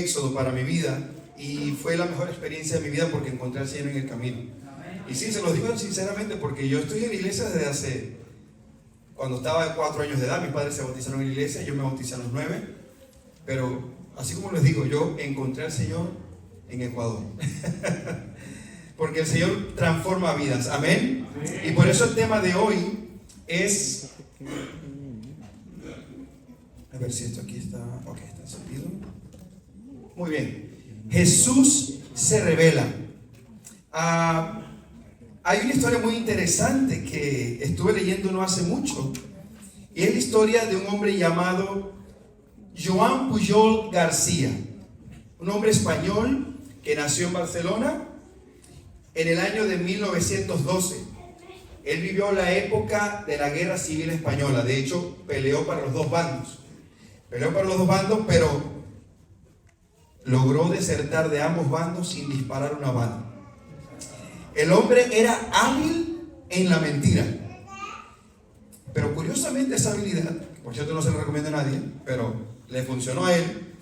éxodo para mi vida y fue la mejor experiencia de mi vida porque encontré al Señor en el camino. Y sí, se los digo sinceramente porque yo estoy en la iglesia desde cuando estaba de 4 años de edad. Mis padres se bautizaron en la iglesia, yo me bauticé a los 9, pero así como les digo, yo encontré al Señor en Ecuador. Porque el Señor transforma vidas, amén. Y por eso el tema de hoy es, a ver si esto aquí está, ok, está encendido. Muy bien, Jesús se revela. Hay una historia muy interesante que estuve leyendo no hace mucho, y es la historia de un hombre llamado Joan Pujol García, un hombre español que nació en Barcelona en el año de 1912. Él vivió la época de la Guerra Civil Española. De hecho, peleó para los dos bandos. Pero logró desertar de ambos bandos sin disparar una bala. El hombre era hábil en la mentira. Pero curiosamente esa habilidad, que por cierto no se lo recomiendo a nadie, pero le funcionó a él.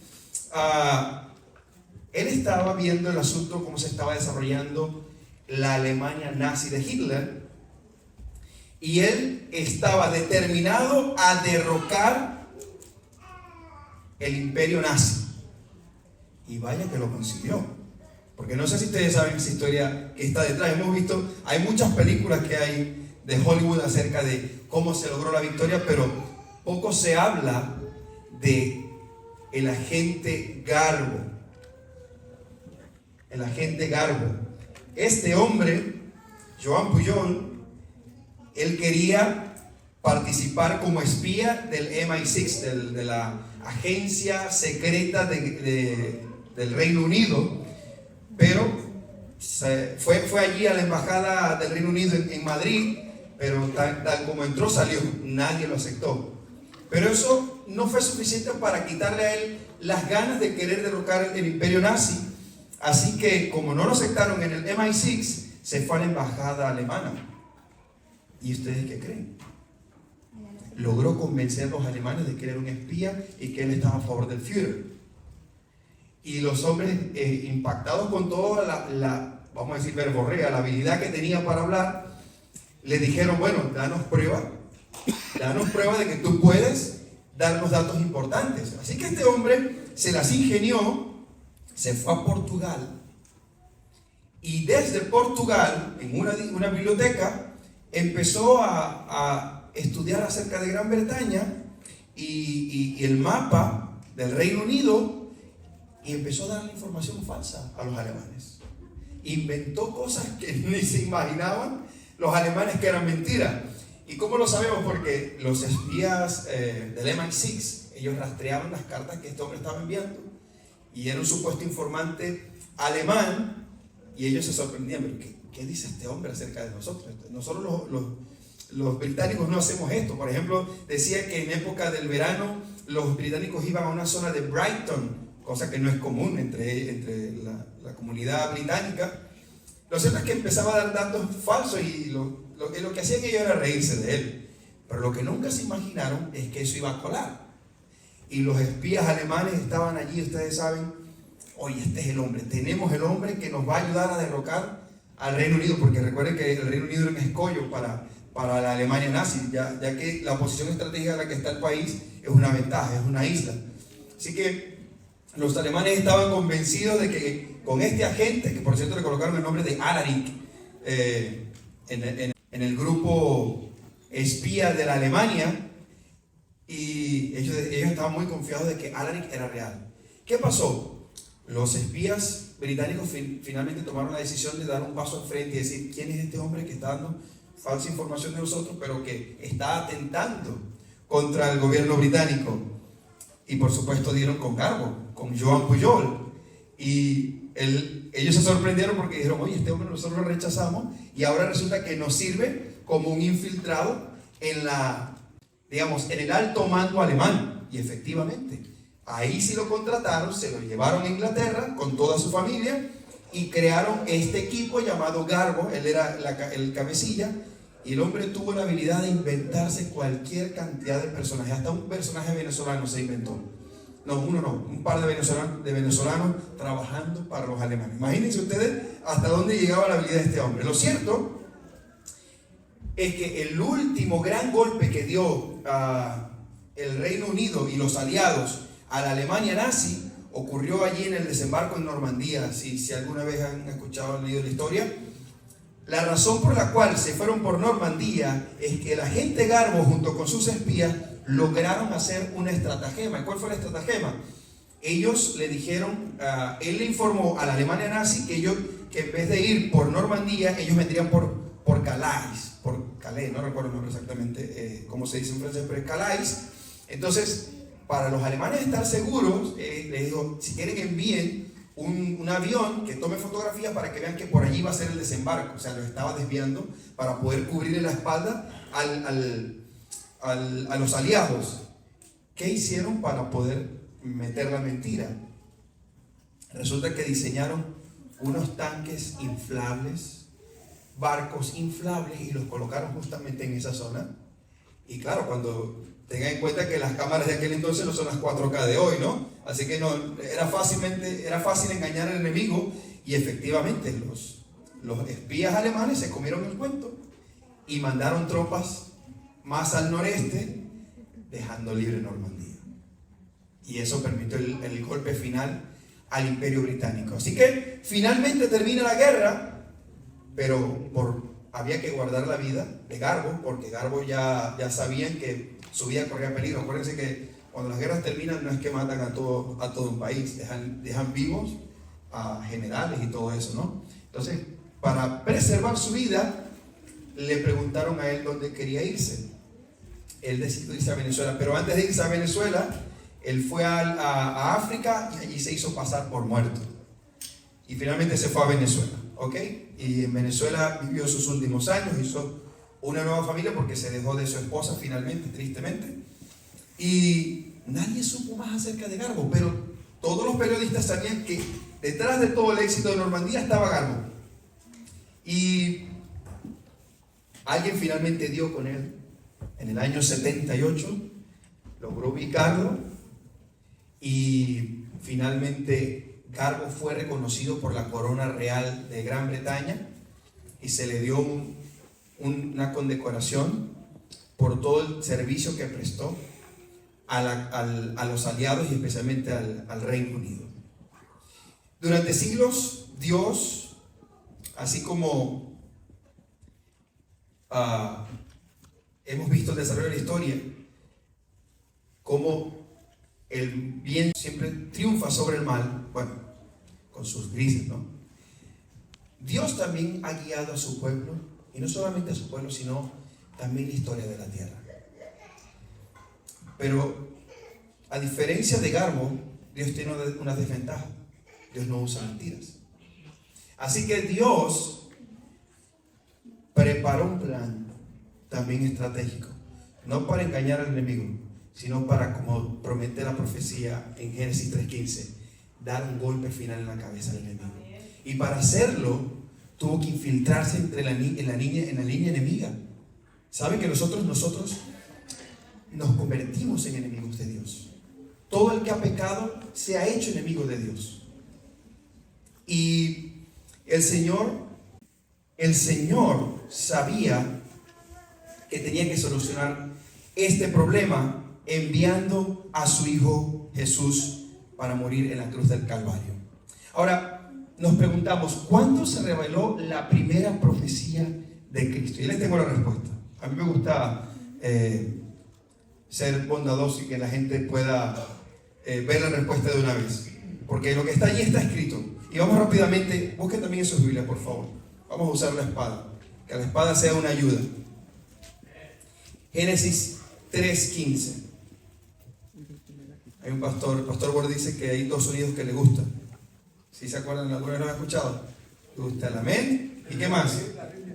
Él estaba viendo el asunto, cómo se estaba desarrollando la Alemania nazi de Hitler, y él estaba determinado a derrocar el imperio nazi. Y vaya que lo consiguió, porque no sé si ustedes saben esa historia que está detrás. Hemos visto, hay muchas películas que hay de Hollywood acerca de cómo se logró la victoria, pero poco se habla de el agente Garbo. El agente Garbo. Este hombre, Joan Pujol, él quería participar como espía del MI6, de la agencia secreta del Reino Unido, pero fue allí a la embajada del Reino Unido en Madrid, pero tal como entró salió, nadie lo aceptó. Pero eso no fue suficiente para quitarle a él las ganas de querer derrocar el imperio nazi. Así que, como no lo aceptaron en el MI6, se fue a la embajada alemana. ¿Y ustedes qué creen? Logró convencer a los alemanes de que él era un espía y que él estaba a favor del Führer. Y los hombres, impactados con toda vamos a decir, verborrea, la habilidad que tenía para hablar, le dijeron: bueno, danos prueba de que tú puedes darnos datos importantes. Así que este hombre se las ingenió, se fue a Portugal, y desde Portugal, en una biblioteca, empezó a estudiar acerca de Gran Bretaña y el mapa del Reino Unido, y empezó a darle información falsa a los alemanes. Inventó cosas que ni se imaginaban los alemanes que eran mentiras. ¿Y cómo lo sabemos? Porque los espías del MI6, ellos rastreaban las cartas que este hombre estaba enviando, y era un supuesto informante alemán, y ellos se sorprendían: ¿pero qué dice este hombre acerca de nosotros? Nosotros los británicos no hacemos esto. Por ejemplo, decía que en época del verano los británicos iban a una zona de Brighton, cosa que no es común entre la comunidad británica. Lo cierto es que empezaba a dar datos falsos, y lo que hacían ellos era reírse de él. Pero lo que nunca se imaginaron es que eso iba a colar. Y los espías alemanes estaban allí, ustedes saben: oye, este es el hombre, tenemos el hombre que nos va a ayudar a derrocar al Reino Unido, porque recuerden que el Reino Unido era un escollo para la Alemania nazi, ya que la posición estratégica en la que está el país es una ventaja, es una isla. Así que los alemanes estaban convencidos de que con este agente, que por cierto le colocaron el nombre de Alaric en el grupo espía de la Alemania, y ellos estaban muy confiados de que Alaric era real. ¿Qué pasó? Los espías británicos finalmente tomaron la decisión de dar un paso al frente y decir: ¿quién es este hombre que está dando falsa información de nosotros, pero que está atentando contra el gobierno británico? Y por supuesto dieron con Garbo, con Joan Pujol. Y ellos se sorprendieron porque dijeron: oye, este hombre nosotros lo rechazamos, y ahora resulta que nos sirve como un infiltrado en el alto mando alemán. Y efectivamente, ahí sí lo contrataron, se lo llevaron a Inglaterra con toda su familia, y crearon este equipo llamado Garbo. Él era el cabecilla, y el hombre tuvo la habilidad de inventarse cualquier cantidad de personajes. Hasta un personaje venezolano se inventó. un par de venezolanos trabajando para los alemanes. Imagínense ustedes hasta dónde llegaba la habilidad de este hombre. Lo cierto es que el último gran golpe que dio el Reino Unido y los aliados a la Alemania nazi ocurrió allí en el desembarco en Normandía. Si alguna vez han escuchado o leído la historia, la razón por la cual se fueron por Normandía es que el agente Garbo junto con sus espías lograron hacer una estratagema. ¿Y cuál fue la estratagema? Ellos le dijeron, él le informó a la Alemania nazi que en vez de ir por Normandía, ellos vendrían por Calais, no recuerdo el nombre exactamente cómo se dice en francés, pero es Calais. Entonces, para los alemanes estar seguros, les dijo, si quieren envíen un avión que tome fotografías para que vean que por allí va a ser el desembarco. O sea, lo estaba desviando para poder cubrirle la espalda a los aliados. ¿Qué hicieron para poder meter la mentira? Resulta que diseñaron unos tanques inflables, barcos inflables, y los colocaron justamente en esa zona. Y claro, cuando tengan en cuenta que las cámaras de aquel entonces no son las 4K de hoy, ¿no? Así que no, era fácil engañar al enemigo, y efectivamente los espías alemanes se comieron el cuento y mandaron tropas más al noreste, dejando libre Normandía. Y eso permitió el golpe final al Imperio Británico. Así que finalmente termina la guerra, pero había que guardar la vida de Garbo, porque Garbo ya sabían que su vida corría peligro. Acuérdense que cuando las guerras terminan no es que matan a todo un país, dejan vivos a generales y todo eso, ¿no? Entonces, para preservar su vida, le preguntaron a él dónde quería irse. Él decidió irse a Venezuela, pero antes de irse a Venezuela, él fue a África y allí se hizo pasar por muerto. Y finalmente se fue a Venezuela, ¿ok? Y en Venezuela vivió sus últimos años, hizo una nueva familia porque se dejó de su esposa finalmente, tristemente. Y nadie supo más acerca de Garbo, pero todos los periodistas sabían que detrás de todo el éxito de Normandía estaba Garbo. Y alguien finalmente dio con él en el año 78, logró ubicarlo, y finalmente Garbo fue reconocido por la Corona Real de Gran Bretaña y se le dio una condecoración por todo el servicio que prestó a los aliados y especialmente al Reino Unido. Durante siglos, Dios, así como hemos visto el desarrollo de la historia, como el bien siempre triunfa sobre el mal, bueno, con sus grises, ¿no? Dios también ha guiado a su pueblo, y no solamente a su pueblo, sino también la historia de la tierra. Pero a diferencia de Garbo, Dios tiene una desventaja: Dios no usa mentiras. Así que Dios preparó un plan también estratégico, no para engañar al enemigo, sino para, como promete la profecía en Génesis 3:15, dar un golpe final en la cabeza del enemigo. Y para hacerlo, tuvo que infiltrarse en la línea enemiga. ¿Saben que nosotros nos convertimos en enemigos de Dios? Todo el que ha pecado se ha hecho enemigo de Dios. Y el Señor sabía que tenía que solucionar este problema enviando a su Hijo Jesús para morir en la cruz del Calvario. Ahora, nos preguntamos, ¿cuándo se reveló la primera profecía de Cristo? Y les tengo la respuesta. A mí me gusta ser bondadoso y que la gente pueda ver la respuesta de una vez, porque lo que está allí está escrito. Y vamos rápidamente, busquen también en sus Biblias, por favor. Vamos a usar la espada, que la espada sea una ayuda. Génesis 3:15. Hay un pastor, el pastor Ward dice que hay dos sonidos que le gustan. ¿Sí se acuerdan? ¿Alguna vez lo han escuchado? Le gusta el amén. ¿Y qué más?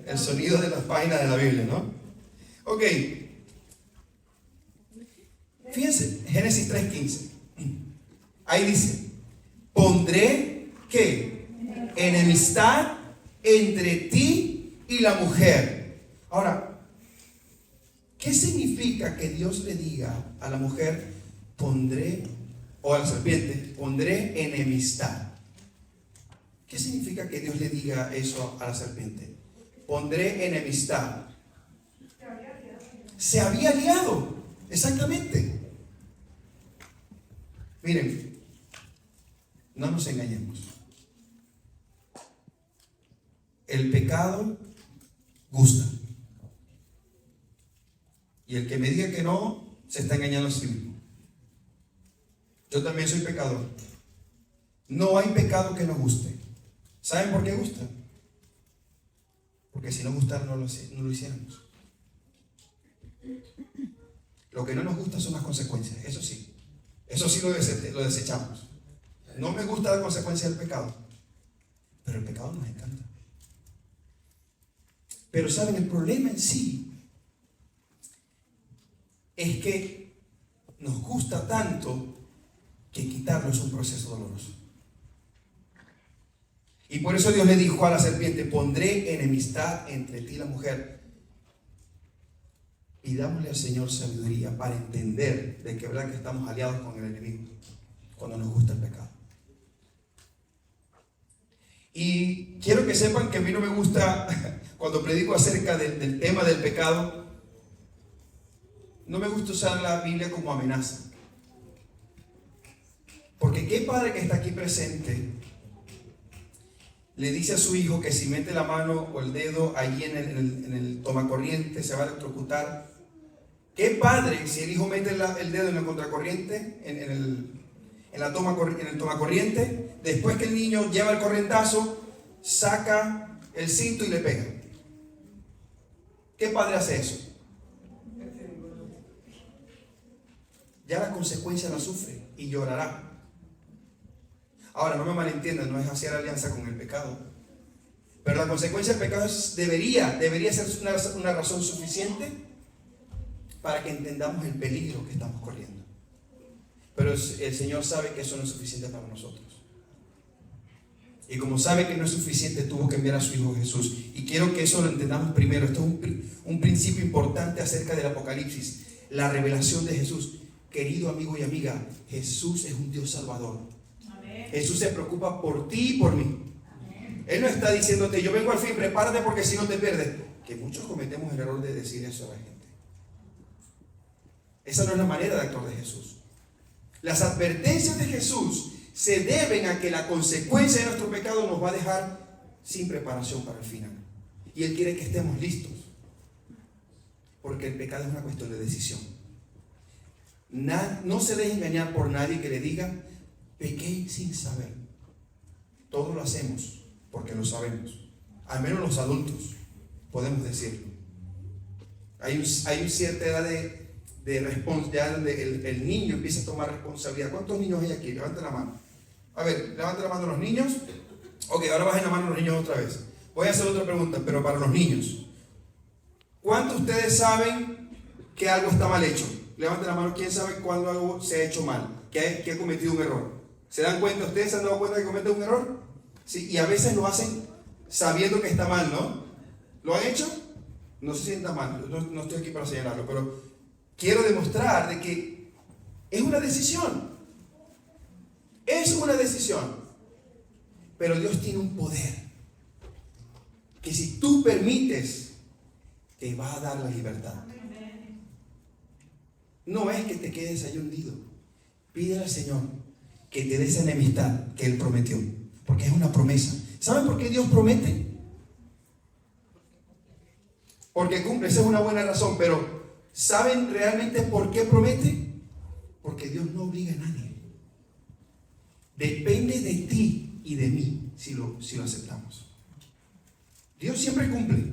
El sonido de las páginas de la Biblia, ¿no? Ok. Fíjense, Génesis 3:15. Ahí dice: pondré, ¿qué? Enemistad entre ti y la mujer. Ahora, ¿qué significa que Dios le diga a la mujer: pondré o a la serpiente, pondré enemistad. ¿Qué significa que Dios le diga eso a la serpiente? Pondré enemistad. Se había liado, exactamente. Miren, no nos engañemos. El pecado gusta. Y el que me diga que no, se está engañando a sí mismo. Yo también soy pecador. No hay pecado que no guste. ¿Saben por qué gusta? Porque si no gustara no lo hiciéramos. Lo que no nos gusta son las consecuencias, eso sí. Eso sí lo desechamos. No me gusta la consecuencia del pecado, pero el pecado nos encanta. Pero ¿saben? El problema en sí es que nos gusta tanto que quitarlo es un proceso doloroso. Y por eso Dios le dijo a la serpiente: pondré enemistad entre ti y la mujer. Pidámosle al Señor sabiduría para entender de que verdad que estamos aliados con el enemigo cuando nos gusta el pecado. Y quiero que sepan que a mí no me gusta, cuando predico acerca del tema del pecado, no me gusta usar la Biblia como amenaza. Porque qué padre que está aquí presente le dice a su hijo que si mete la mano o el dedo allí en el tomacorriente se va a electrocutar. Qué padre si el hijo mete el dedo en la contracorriente, en el tomacorriente, después que el niño lleva el corrientazo, saca el cinto y le pega. ¿Qué padre hace eso? Ya la consecuencia la sufre y llorará. Ahora, no me malentiendan, no es hacer alianza con el pecado. Pero la consecuencia del pecado debería ser una razón suficiente para que entendamos el peligro que estamos corriendo. Pero el Señor sabe que eso no es suficiente para nosotros. Y como sabe que no es suficiente, tuvo que enviar a su Hijo Jesús. Y quiero que eso lo entendamos primero. Esto es un principio importante acerca del Apocalipsis. La revelación de Jesús. Querido amigo y amiga, Jesús es un Dios salvador. Jesús se preocupa por ti y por mí. Amén. Él no está diciéndote: yo vengo al fin, prepárate porque si no te pierdes. Que muchos cometemos el error de decir eso a la gente. Esa no es la manera de actuar de Jesús. Las advertencias de Jesús se deben a que la consecuencia de nuestro pecado nos va a dejar sin preparación para el final. Y Él quiere que estemos listos. Porque el pecado es una cuestión de decisión. No se deje engañar por nadie que le diga: pequé sin saber. Todos lo hacemos porque lo sabemos. Al menos los adultos podemos decirlo. Hay una cierta edad de responsabilidad donde el niño empieza a tomar responsabilidad. ¿Cuántos niños hay aquí? Levanten la mano. A ver, levanten la mano los niños. Ok, ahora bajen la mano los niños otra vez. Voy a hacer otra pregunta, pero para los niños. ¿Cuántos de ustedes saben que algo está mal hecho? Levanten la mano. ¿Quién sabe cuándo algo se ha hecho mal? Que ha cometido un error. ¿Se dan cuenta? ¿Ustedes se han dado cuenta que cometen un error? Sí, y a veces lo hacen sabiendo que está mal, ¿no? ¿Lo han hecho? No se sienta mal, no estoy aquí para señalarlo, pero quiero demostrar de que es una decisión. Es una decisión. Pero Dios tiene un poder que si tú permites, te va a dar la libertad. No es que te quedes ahí hundido. Pídele al Señor que te dé esa enemistad que Él prometió, porque es una promesa. ¿Saben por qué Dios promete? Porque cumple, esa es una buena razón, pero ¿saben realmente por qué promete? Porque Dios no obliga a nadie. Depende de ti y de mí si lo aceptamos. Dios siempre cumple,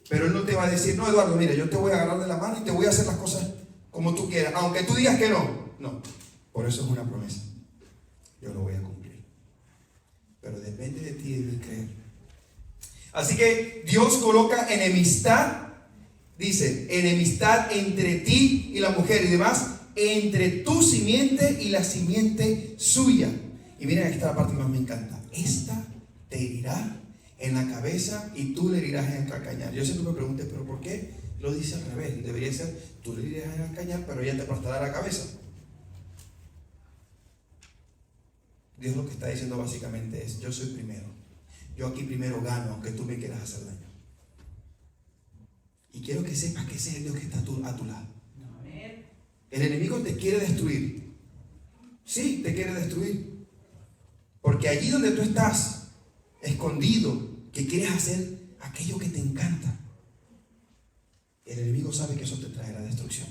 pero Él no te va a decir: no, Eduardo, mira, yo te voy a agarrar de la mano y te voy a hacer las cosas como tú quieras, aunque tú digas que no. No, por eso es una promesa. Yo lo voy a cumplir, pero depende de ti y de mí creer. Así que Dios coloca enemistad, dice, enemistad entre ti y la mujer y demás, entre tu simiente y la simiente suya. Y miren, aquí está la parte que más me encanta. Esta te herirá en la cabeza y tú le herirás en el calcañar. Yo siempre me pregunté, ¿pero por qué lo dice al revés? Debería ser, tú le herirás en el calcañar, pero ella te aplastará la cabeza. Dios lo que está diciendo básicamente es: yo soy primero. Yo aquí primero gano, aunque tú me quieras hacer daño. Y quiero que sepas que ese es el Dios que está a tu lado. El enemigo te quiere destruir. Sí, te quiere destruir. Porque allí donde tú estás, escondido, que quieres hacer aquello que te encanta, el enemigo sabe que eso te trae la destrucción.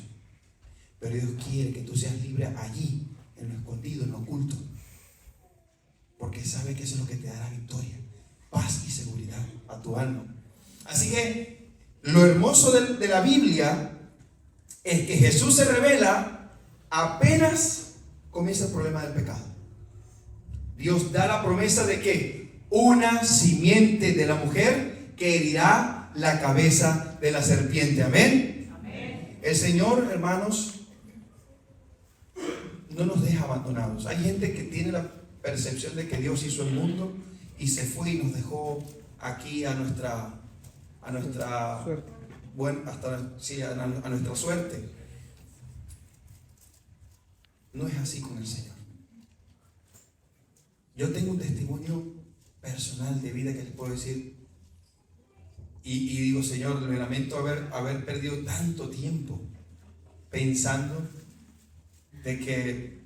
Pero Dios quiere que tú seas libre allí, en lo escondido, en lo oculto. Porque sabe que eso es lo que te dará victoria, paz y seguridad a tu alma. Así que lo hermoso de la Biblia es que Jesús se revela apenas comienza el problema del pecado. Dios da la promesa de que una simiente de la mujer que herirá la cabeza de la serpiente. Amén. Amén. El Señor, hermanos, no nos deja abandonados. Hay gente que tiene la percepción de que Dios hizo el mundo y se fue y nos dejó aquí a nuestra suerte. Bueno, a nuestra suerte. No es así con el Señor. Yo tengo un testimonio personal de vida que les puedo decir, y digo: Señor, me lamento haber perdido tanto tiempo pensando de que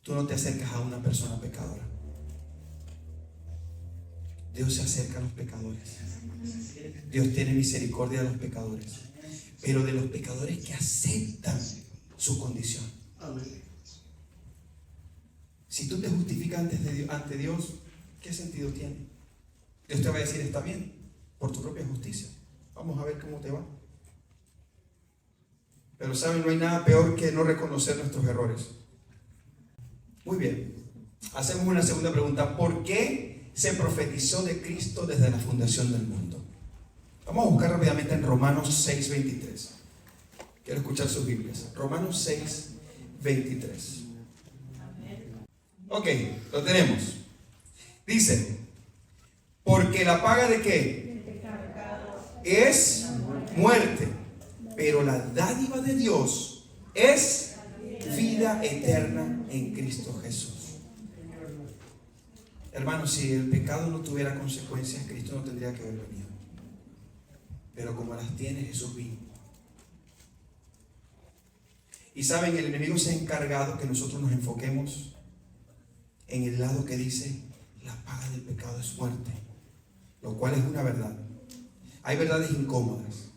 tú no te acercas a una persona pecadora. Dios se acerca a los pecadores. Dios tiene misericordia de los pecadores, pero de los pecadores que aceptan su condición. Si tú te justificas ante Dios, ¿qué sentido tiene? Dios te va a decir: está bien, por tu propia justicia. Vamos a ver cómo te va. Pero saben, no hay nada peor que no reconocer nuestros errores. Muy bien, hacemos una segunda pregunta: ¿por qué se profetizó de Cristo desde la fundación del mundo? Vamos a buscar rápidamente en Romanos 6:23. Quiero escuchar sus Biblias. Romanos 6:23. Ok, lo tenemos. Dice: porque la paga de ¿qué? Es muerte, pero la dádiva de Dios es vida eterna en Cristo Jesús. Hermanos, si el pecado no tuviera consecuencias, Cristo no tendría que haber venido. Pero como las tiene, Jesús vino. Y saben, el enemigo se ha encargado que nosotros nos enfoquemos en el lado que dice: la paga del pecado es muerte, lo cual es una verdad. Hay verdades incómodas,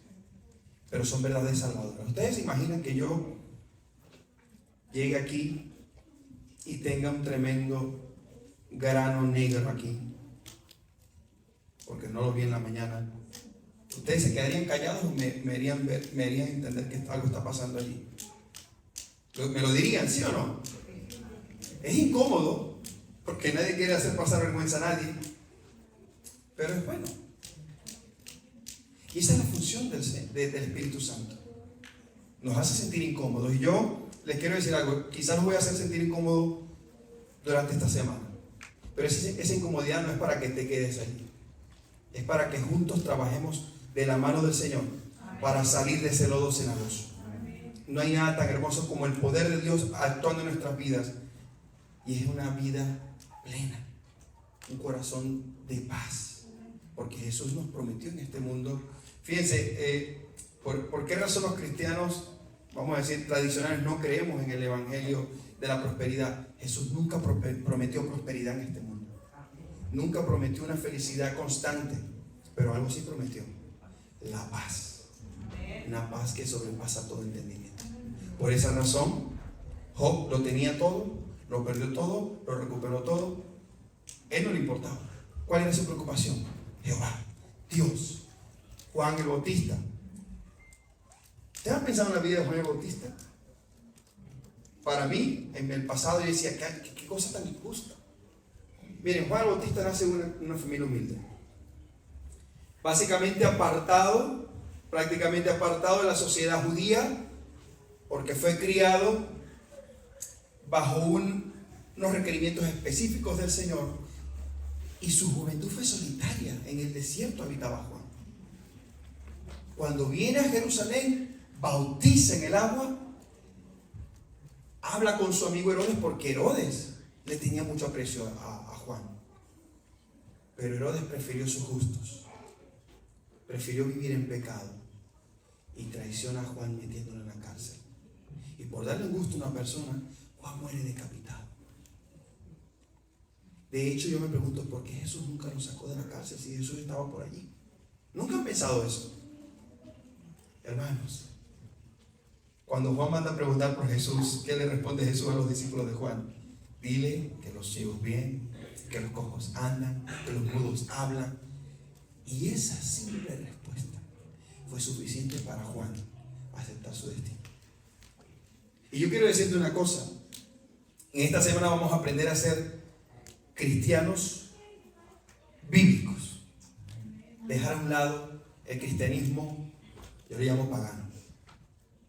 pero son verdades salvadoras. ¿Ustedes se imaginan que yo llegue aquí y tenga un tremendo grano negro aquí? Porque no lo vi en la mañana. ¿Ustedes se quedarían callados o me harían entender que algo está pasando allí? ¿Me lo dirían, sí o no? Es incómodo, porque nadie quiere hacer pasar vergüenza a nadie, pero es bueno. Y esa es la función del Espíritu Santo. Nos hace sentir incómodos. Y yo les quiero decir algo: quizás los voy a hacer sentir incómodos durante esta semana, pero esa incomodidad no es para que te quedes allí. Es para que juntos trabajemos de la mano del Señor para salir de ese lodo cenagoso. No hay nada tan hermoso como el poder de Dios actuando en nuestras vidas. Y es una vida plena, un corazón de paz, porque Jesús nos prometió en este mundo. Fíjense, ¿por qué razón los cristianos, vamos a decir tradicionales, no creemos en el evangelio de la prosperidad? Jesús nunca prometió prosperidad en este mundo, nunca prometió una felicidad constante, pero algo sí prometió: la paz, una paz que sobrepasa todo entendimiento. Por esa razón, Job lo tenía todo, lo perdió todo, lo recuperó todo. Él no le importaba. ¿Cuál era su preocupación? Jehová, Dios. Juan el Bautista. ¿Ustedes han pensado en la vida de Juan el Bautista? Para mí, en el pasado, yo decía: ¿qué cosa tan injusta? Miren, Juan el Bautista nace en una familia humilde, básicamente prácticamente apartado de la sociedad judía, porque fue criado bajo unos requerimientos específicos del Señor, y su juventud fue solitaria. En el desierto habitaba Juan. Cuando viene a Jerusalén, bautiza en el agua, habla con su amigo Herodes, porque Herodes le tenía mucho aprecio a Juan. Pero Herodes prefirió sus gustos. Prefirió vivir en pecado y traiciona a Juan metiéndolo en la cárcel. Y por darle gusto a una persona, Juan muere decapitado. De hecho, yo me pregunto por qué Jesús nunca lo sacó de la cárcel si Jesús estaba por allí. ¿Nunca han pensado eso? Hermanos, cuando Juan manda a preguntar por Jesús, ¿qué le responde Jesús a los discípulos de Juan? Dile que los ciegos ven, que los cojos andan, que los mudos hablan. Y esa simple respuesta fue suficiente para Juan aceptar su destino. Y yo quiero decirte una cosa. En esta semana vamos a aprender a ser cristianos bíblicos. Dejar a un lado el cristianismo, yo le llamo pagano.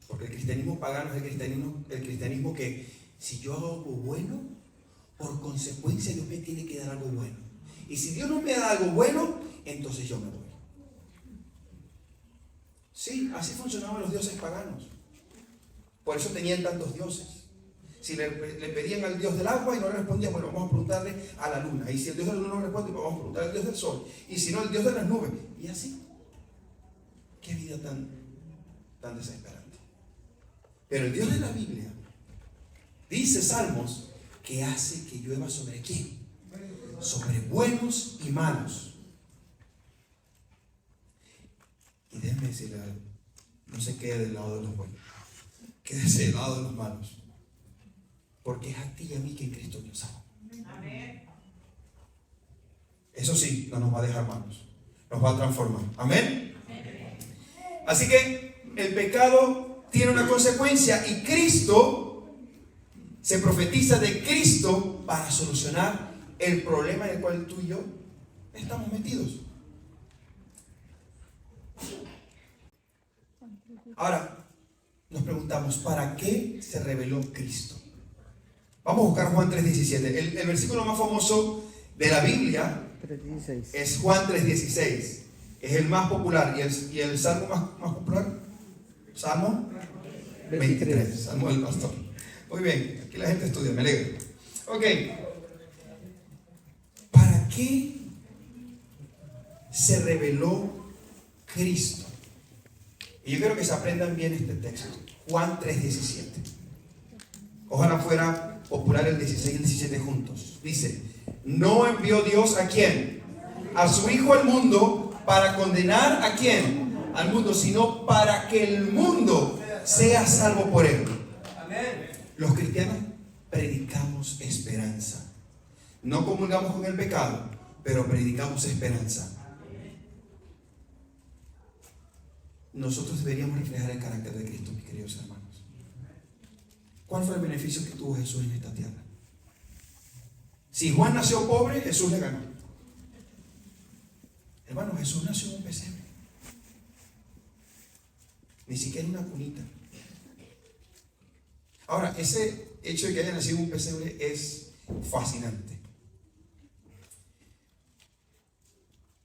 Porque el cristianismo pagano es el cristianismo que si yo hago algo bueno, por consecuencia Dios me tiene que dar algo bueno. Y si Dios no me da algo bueno, entonces yo me voy. Sí, así funcionaban los dioses paganos. Por eso tenían tantos dioses. Si le pedían al dios del agua y no le respondía, bueno, vamos a preguntarle a la luna. Y si el dios de la luna no responde, pues vamos a preguntarle al dios del sol. Y si no, el dios de las nubes. Y así. Qué vida tan desesperante. Pero el Dios de la Biblia dice Salmos que hace que llueva sobre quién, sobre buenos y malos. Y déjenme decirle algo, no se quede del lado de los buenos, quédese del lado de los malos, porque es a ti y a mí que en Cristo nos ama. Eso sí, no nos va a dejar malos, nos va a transformar. Amén. Así que el pecado tiene una consecuencia y Cristo, se profetiza de Cristo para solucionar el problema en el cual tú y yo estamos metidos. Ahora, nos preguntamos, ¿para qué se reveló Cristo? Vamos a buscar Juan 3:17. El versículo más famoso de la Biblia 3:16. es Juan 3:16. Es el más popular. ¿Y el salmo más popular? Salmo 23. Salmo del pastor. Muy bien, aquí la gente estudia, me alegro. Ok. ¿Para qué se reveló Cristo? Y yo quiero que se aprendan bien este texto. Juan 3:17. Ojalá fuera popular el 16 y el 17 juntos. Dice, no envió Dios ¿a quién? A su Hijo al mundo para condenar ¿a quién? Al mundo, sino para que el mundo sea salvo por él. Los cristianos predicamos esperanza. No comulgamos con el pecado, pero predicamos esperanza. Nosotros deberíamos reflejar el carácter de Cristo, mis queridos hermanos. ¿Cuál fue el beneficio que tuvo Jesús en esta tierra? Si Juan nació pobre, Jesús le ganó. Hermano, Jesús nació en un pesebre. Ni siquiera en una cunita. Ahora, ese hecho de que haya nacido en un pesebre es fascinante.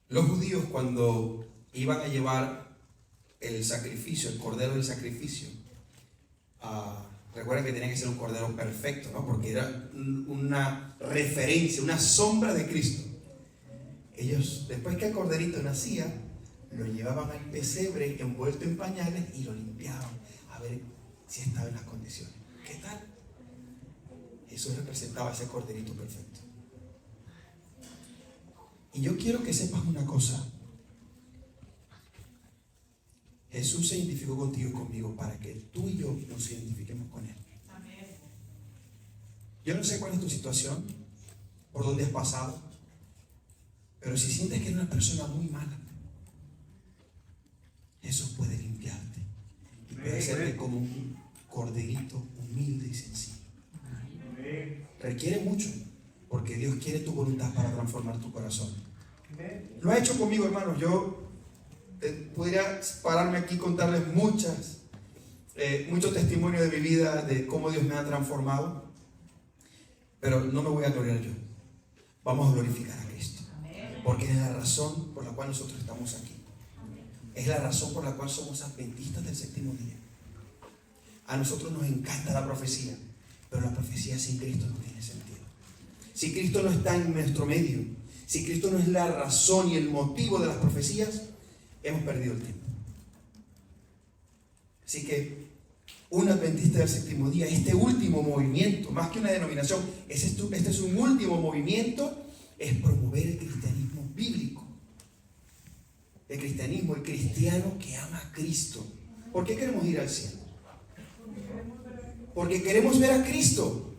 Los judíos, cuando iban a llevar el sacrificio, el cordero del sacrificio, recuerden que tenía que ser un cordero perfecto, ¿no? Porque era una referencia, una sombra de Cristo. Ellos, después que el corderito nacía, lo llevaban al pesebre envuelto en pañales y lo limpiaban a ver si estaba en las condiciones. ¿Qué tal? Jesús representaba ese corderito perfecto. Y yo quiero que sepas una cosa. Jesús se identificó contigo y conmigo para que tú y yo nos identifiquemos con Él. Amén. Yo no sé cuál es tu situación, por dónde has pasado, pero si sientes que eres una persona muy mala, Jesús puede limpiarte y puede hacerte como un corderito humilde y sencillo. Requiere mucho, porque Dios quiere tu voluntad para transformar tu corazón. Lo ha hecho conmigo, hermanos. Yo podría pararme aquí y contarles muchos testimonios de mi vida, de cómo Dios me ha transformado, pero no me voy a gloriar yo. Vamos a glorificar a Cristo, porque es la razón por la cual nosotros estamos aquí. Es la razón por la cual somos adventistas del séptimo día. A nosotros nos encanta la profecía, pero la profecía sin Cristo no tiene sentido. si Cristo no está en nuestro medio, si Cristo no es la razón y el motivo de las profecías, hemos perdido el tiempo. Así que un adventista del séptimo día, este último movimiento, más que una denominación, este es un último movimiento, es promover el cristianismo bíblico. El cristianismo, el cristiano que ama a Cristo. ¿Por qué queremos ir al cielo? Porque queremos ver a Cristo.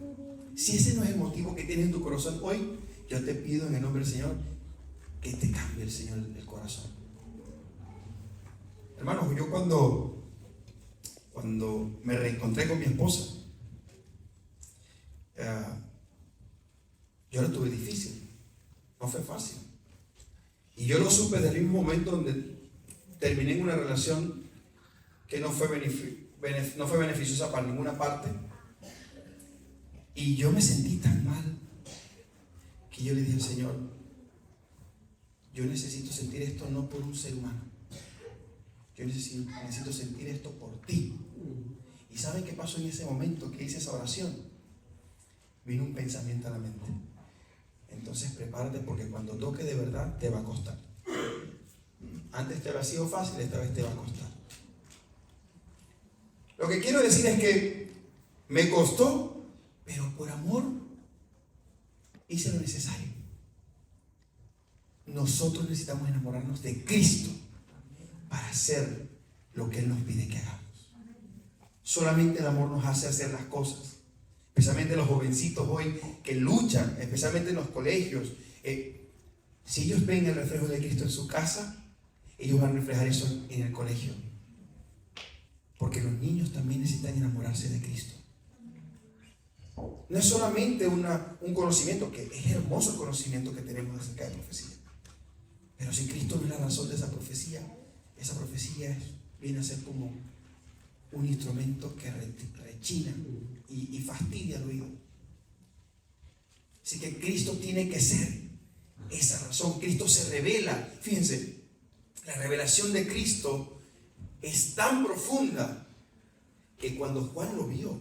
Si ese no es el motivo que tienes en tu corazón hoy, yo te pido en el nombre del Señor que te cambie el Señor el corazón. Hermanos, yo cuando me reencontré con mi esposa, yo lo tuve difícil, no fue fácil. Y yo lo supe desde el mismo momento donde terminé en una relación que no fue beneficiosa para ninguna parte. Y yo me sentí tan mal que yo le dije al Señor, yo necesito sentir esto no por un ser humano, yo necesito sentir esto por ti. ¿Y saben qué pasó en ese momento que hice esa oración? Vino un pensamiento a la mente. Entonces prepárate, porque cuando toque de verdad te va a costar. Antes te había sido fácil, esta vez te va a costar. Lo que quiero decir es que me costó, pero por amor hice lo necesario. Nosotros necesitamos enamorarnos de Cristo para hacer lo que Él nos pide que hagamos. Solamente el amor nos hace hacer las cosas. Especialmente los jovencitos hoy que luchan, especialmente en los colegios. Si ellos ven el reflejo de Cristo en su casa, ellos van a reflejar eso en el colegio. Porque los niños también necesitan enamorarse de Cristo. No es solamente un conocimiento, que es hermoso el conocimiento que tenemos acerca de profecía. Pero si Cristo no es la razón de esa profecía viene a ser como un instrumento que rechina y fastidia al oído. Así que Cristo tiene que ser esa razón. Cristo se revela. Fíjense, la revelación de Cristo es tan profunda que cuando Juan lo vio,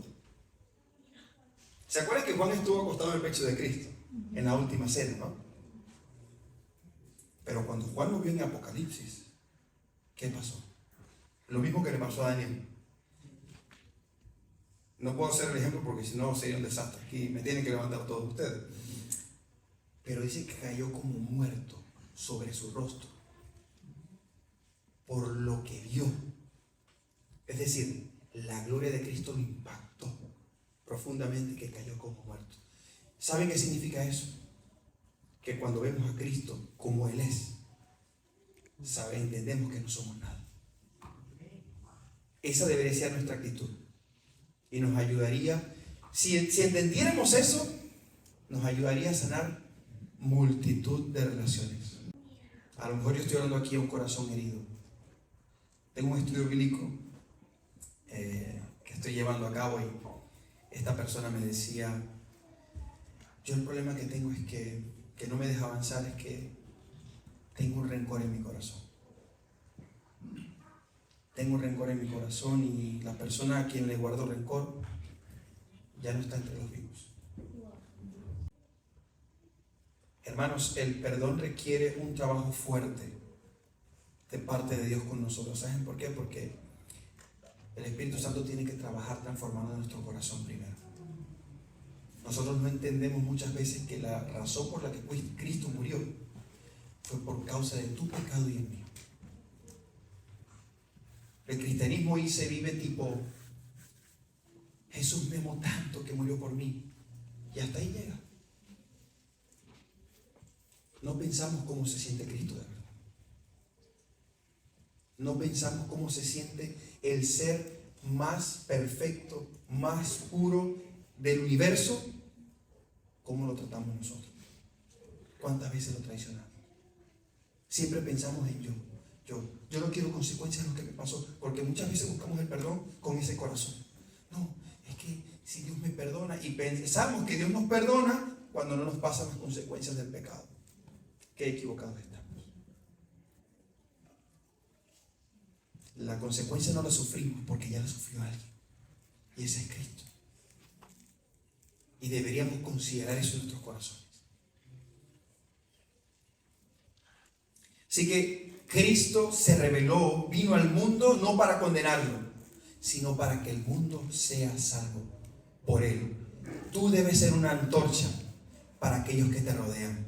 ¿se acuerdan que Juan estuvo acostado en el pecho de Cristo en la última cena, no? Pero cuando Juan lo vio en Apocalipsis, ¿qué pasó? Lo mismo que le pasó a Daniel. No puedo hacer el ejemplo porque si no sería un desastre. Aquí me tienen que levantar todos ustedes. Pero dice que cayó como muerto sobre su rostro por lo que vio. Es decir, la gloria de Cristo lo impactó profundamente, que cayó como muerto. ¿Saben qué significa eso? Que cuando vemos a Cristo como Él es, entendemos que no somos nada. Esa debería ser nuestra actitud. Y nos ayudaría, si entendiéramos eso, nos ayudaría a sanar multitud de relaciones. A lo mejor yo estoy hablando aquí a un corazón herido. Tengo un estudio bíblico que estoy llevando a cabo, y esta persona me decía, yo el problema que tengo es que no me deja avanzar, es que tengo un rencor en mi corazón. Tengo un rencor en mi corazón, y la persona a quien le guardo rencor ya no está entre los vivos. Hermanos, el perdón requiere un trabajo fuerte de parte de Dios con nosotros. ¿Saben por qué? Porque el Espíritu Santo tiene que trabajar transformando nuestro corazón primero. Nosotros no entendemos muchas veces que la razón por la que Cristo murió fue por causa de tu pecado y el mío. El cristianismo hoy se vive tipo, Jesús me amó tanto que murió por mí, y hasta ahí llega. No pensamos cómo se siente Cristo de verdad. No pensamos cómo se siente el ser más perfecto, más puro del universo, cómo lo tratamos nosotros. ¿Cuántas veces lo traicionamos? Siempre pensamos en yo no quiero consecuencias de lo que me pasó, porque muchas veces buscamos el perdón con ese corazón. No, es que si Dios me perdona, y pensamos que Dios nos perdona cuando no nos pasan las consecuencias del pecado. Qué equivocados estamos. La consecuencia no la sufrimos porque ya la sufrió alguien, y ese es Cristo. Y deberíamos considerar eso en nuestros corazones. Así que Cristo se reveló, vino al mundo no para condenarlo, sino para que el mundo sea salvo por Él. Tú debes ser una antorcha para aquellos que te rodean,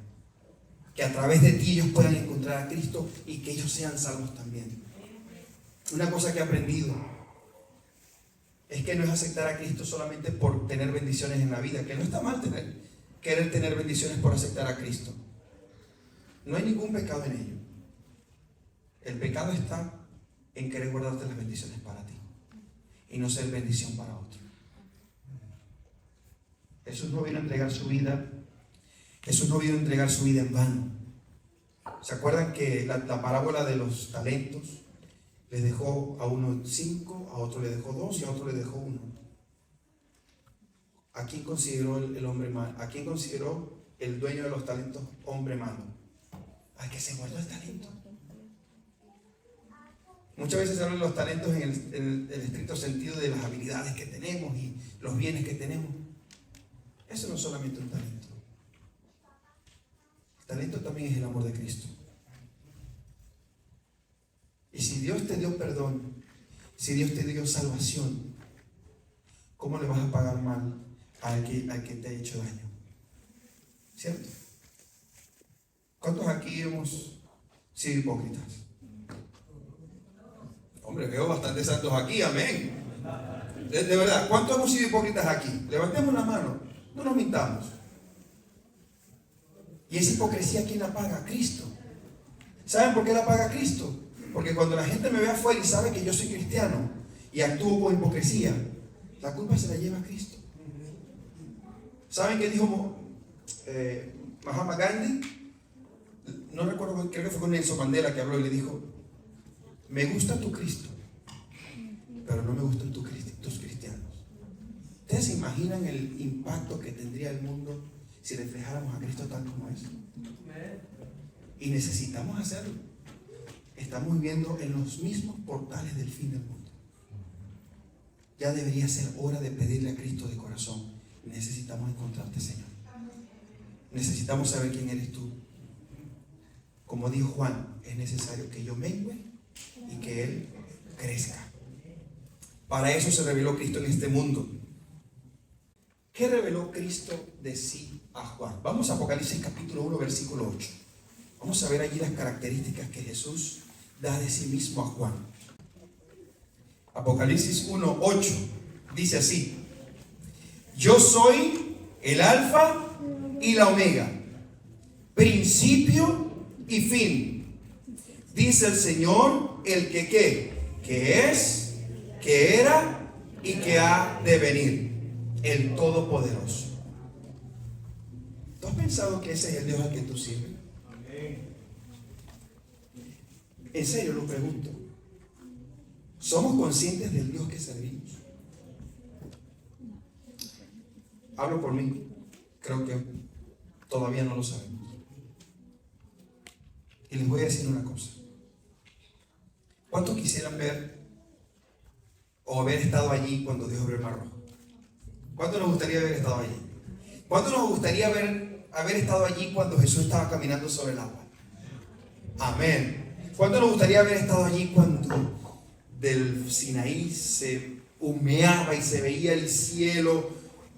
que a través de ti ellos puedan encontrar a Cristo y que ellos sean salvos también. Una cosa que he aprendido es que no es aceptar a Cristo solamente por tener bendiciones en la vida, que no está mal querer tener bendiciones por aceptar a Cristo. No hay ningún pecado en ello. El pecado está en querer guardarte las bendiciones para ti y no ser bendición para otro. Jesús no vino a entregar su vida. Jesús no vino a entregar su vida en vano. ¿Se acuerdan que la parábola de los talentos? Les dejó a uno 5, a otro le dejó 2 y a otro le dejó 1. ¿A quién consideró el hombre malo? ¿A quién consideró el dueño de los talentos hombre malo? Al que se guardó el talento. Muchas veces se hablan de los talentos en el estricto sentido de las habilidades que tenemos y los bienes que tenemos. Eso no es solamente un talento. El talento también es el amor de Cristo. Y si Dios te dio perdón, si Dios te dio salvación, ¿cómo le vas a pagar mal al que te ha hecho daño? ¿Cierto? ¿Cuántos aquí hemos sido hipócritas? Hombre, veo bastantes santos aquí, amén. De verdad, ¿cuántos hemos sido hipócritas aquí? Levantemos la mano, no nos mintamos. Y esa hipocresía, ¿quién la paga? Cristo. ¿Saben por qué la paga Cristo? Porque cuando la gente me ve afuera y sabe que yo soy cristiano y actúo con hipocresía, la culpa se la lleva a Cristo. ¿Saben qué dijo Mahatma Gandhi? No recuerdo, creo que fue con Nelson Mandela que habló y le dijo: me gusta tu Cristo, pero no me gustan tus cristianos. ¿Ustedes se imaginan el impacto que tendría el mundo si reflejáramos a Cristo tal como es? Y necesitamos hacerlo. Estamos viviendo en los mismos portales del fin del mundo. Ya debería ser hora de pedirle a Cristo de corazón: necesitamos encontrarte, Señor. Necesitamos saber quién eres tú. Como dijo Juan, es necesario que yo mengüe y que Él crezca. Para eso se reveló Cristo en este mundo. ¿Qué reveló Cristo de sí a Juan? Vamos a Apocalipsis capítulo 1, versículo 8. Vamos a ver allí las características que Jesús da de sí mismo a Juan. Apocalipsis 1, 8 dice así: yo soy el alfa y la omega, principio y fin, dice el Señor, el que es, que era y que ha de venir, el Todopoderoso. ¿Tú has pensado que ese es el Dios al que tú sirves? En serio lo pregunto. ¿Somos conscientes del Dios que servimos? Hablo por mí. Creo que todavía no lo sabemos. Y les voy a decir una cosa. ¿Cuántos quisieran ver o haber estado allí cuando Dios abrió el Mar Rojo? ¿Cuántos nos gustaría haber estado allí? ¿Cuántos nos gustaría haber estado allí cuando Jesús estaba caminando sobre el agua? Amén. ¿Cuánto nos gustaría haber estado allí cuando del Sinaí se humeaba y se veía el cielo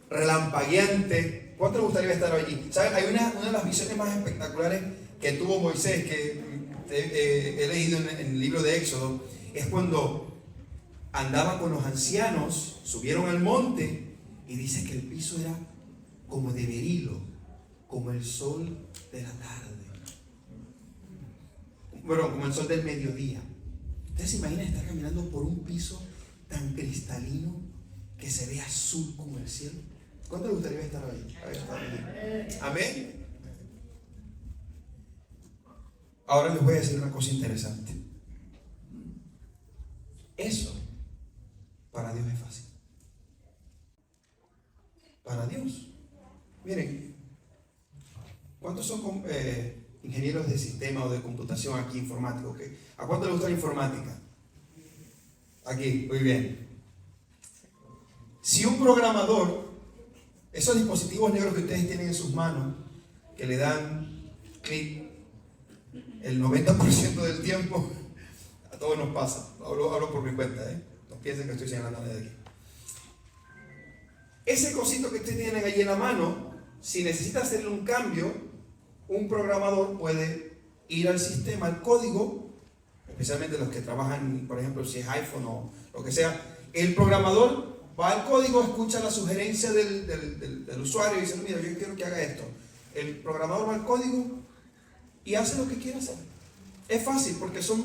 relampagueante? ¿Cuánto nos gustaría estar allí? ¿Saben? Hay una de las visiones más espectaculares que tuvo Moisés, que he leído en el libro de Éxodo, es cuando andaba con los ancianos, subieron al monte y dice que el piso era como de berilo, como el sol de la tarde. Bueno, como el sol del mediodía. ¿Ustedes se imaginan estar caminando por un piso tan cristalino que se ve azul como el cielo? ¿Cuánto le gustaría estar ahí? Amén. Ahora les voy a decir una cosa interesante. Eso para Dios es fácil. Para Dios. Miren, ¿cuántos son ingenieros de sistema o de computación aquí, informáticos? ¿A cuánto les gusta la informática? Aquí, muy bien. Si un programador, esos dispositivos negros que ustedes tienen en sus manos, que le dan clic, el 90% del tiempo a todos nos pasa. Hablo por mi cuenta, no piensen que estoy señalando a nadie aquí. Ese cosito que ustedes tienen allí en la mano, si necesita hacerle un cambio, un programador puede ir al sistema, al código, especialmente los que trabajan, por ejemplo, si es iPhone o lo que sea, el programador va al código, escucha la sugerencia del usuario y dice, mira, yo quiero que haga esto. El programador va al código y hace lo que quiere hacer. Es fácil porque son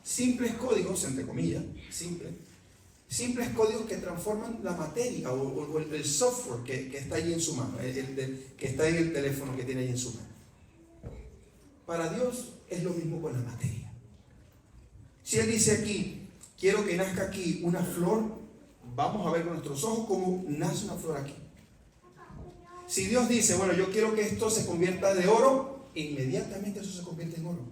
simples códigos, entre comillas, simples códigos que transforman la materia o el software que está allí en su mano, que está en el teléfono que tiene allí en su mano. Para Dios es lo mismo con la materia. Si Él dice aquí, quiero que nazca aquí una flor, vamos a ver con nuestros ojos cómo nace una flor aquí. Si Dios dice, bueno, yo quiero que esto se convierta de oro, inmediatamente eso se convierte en oro.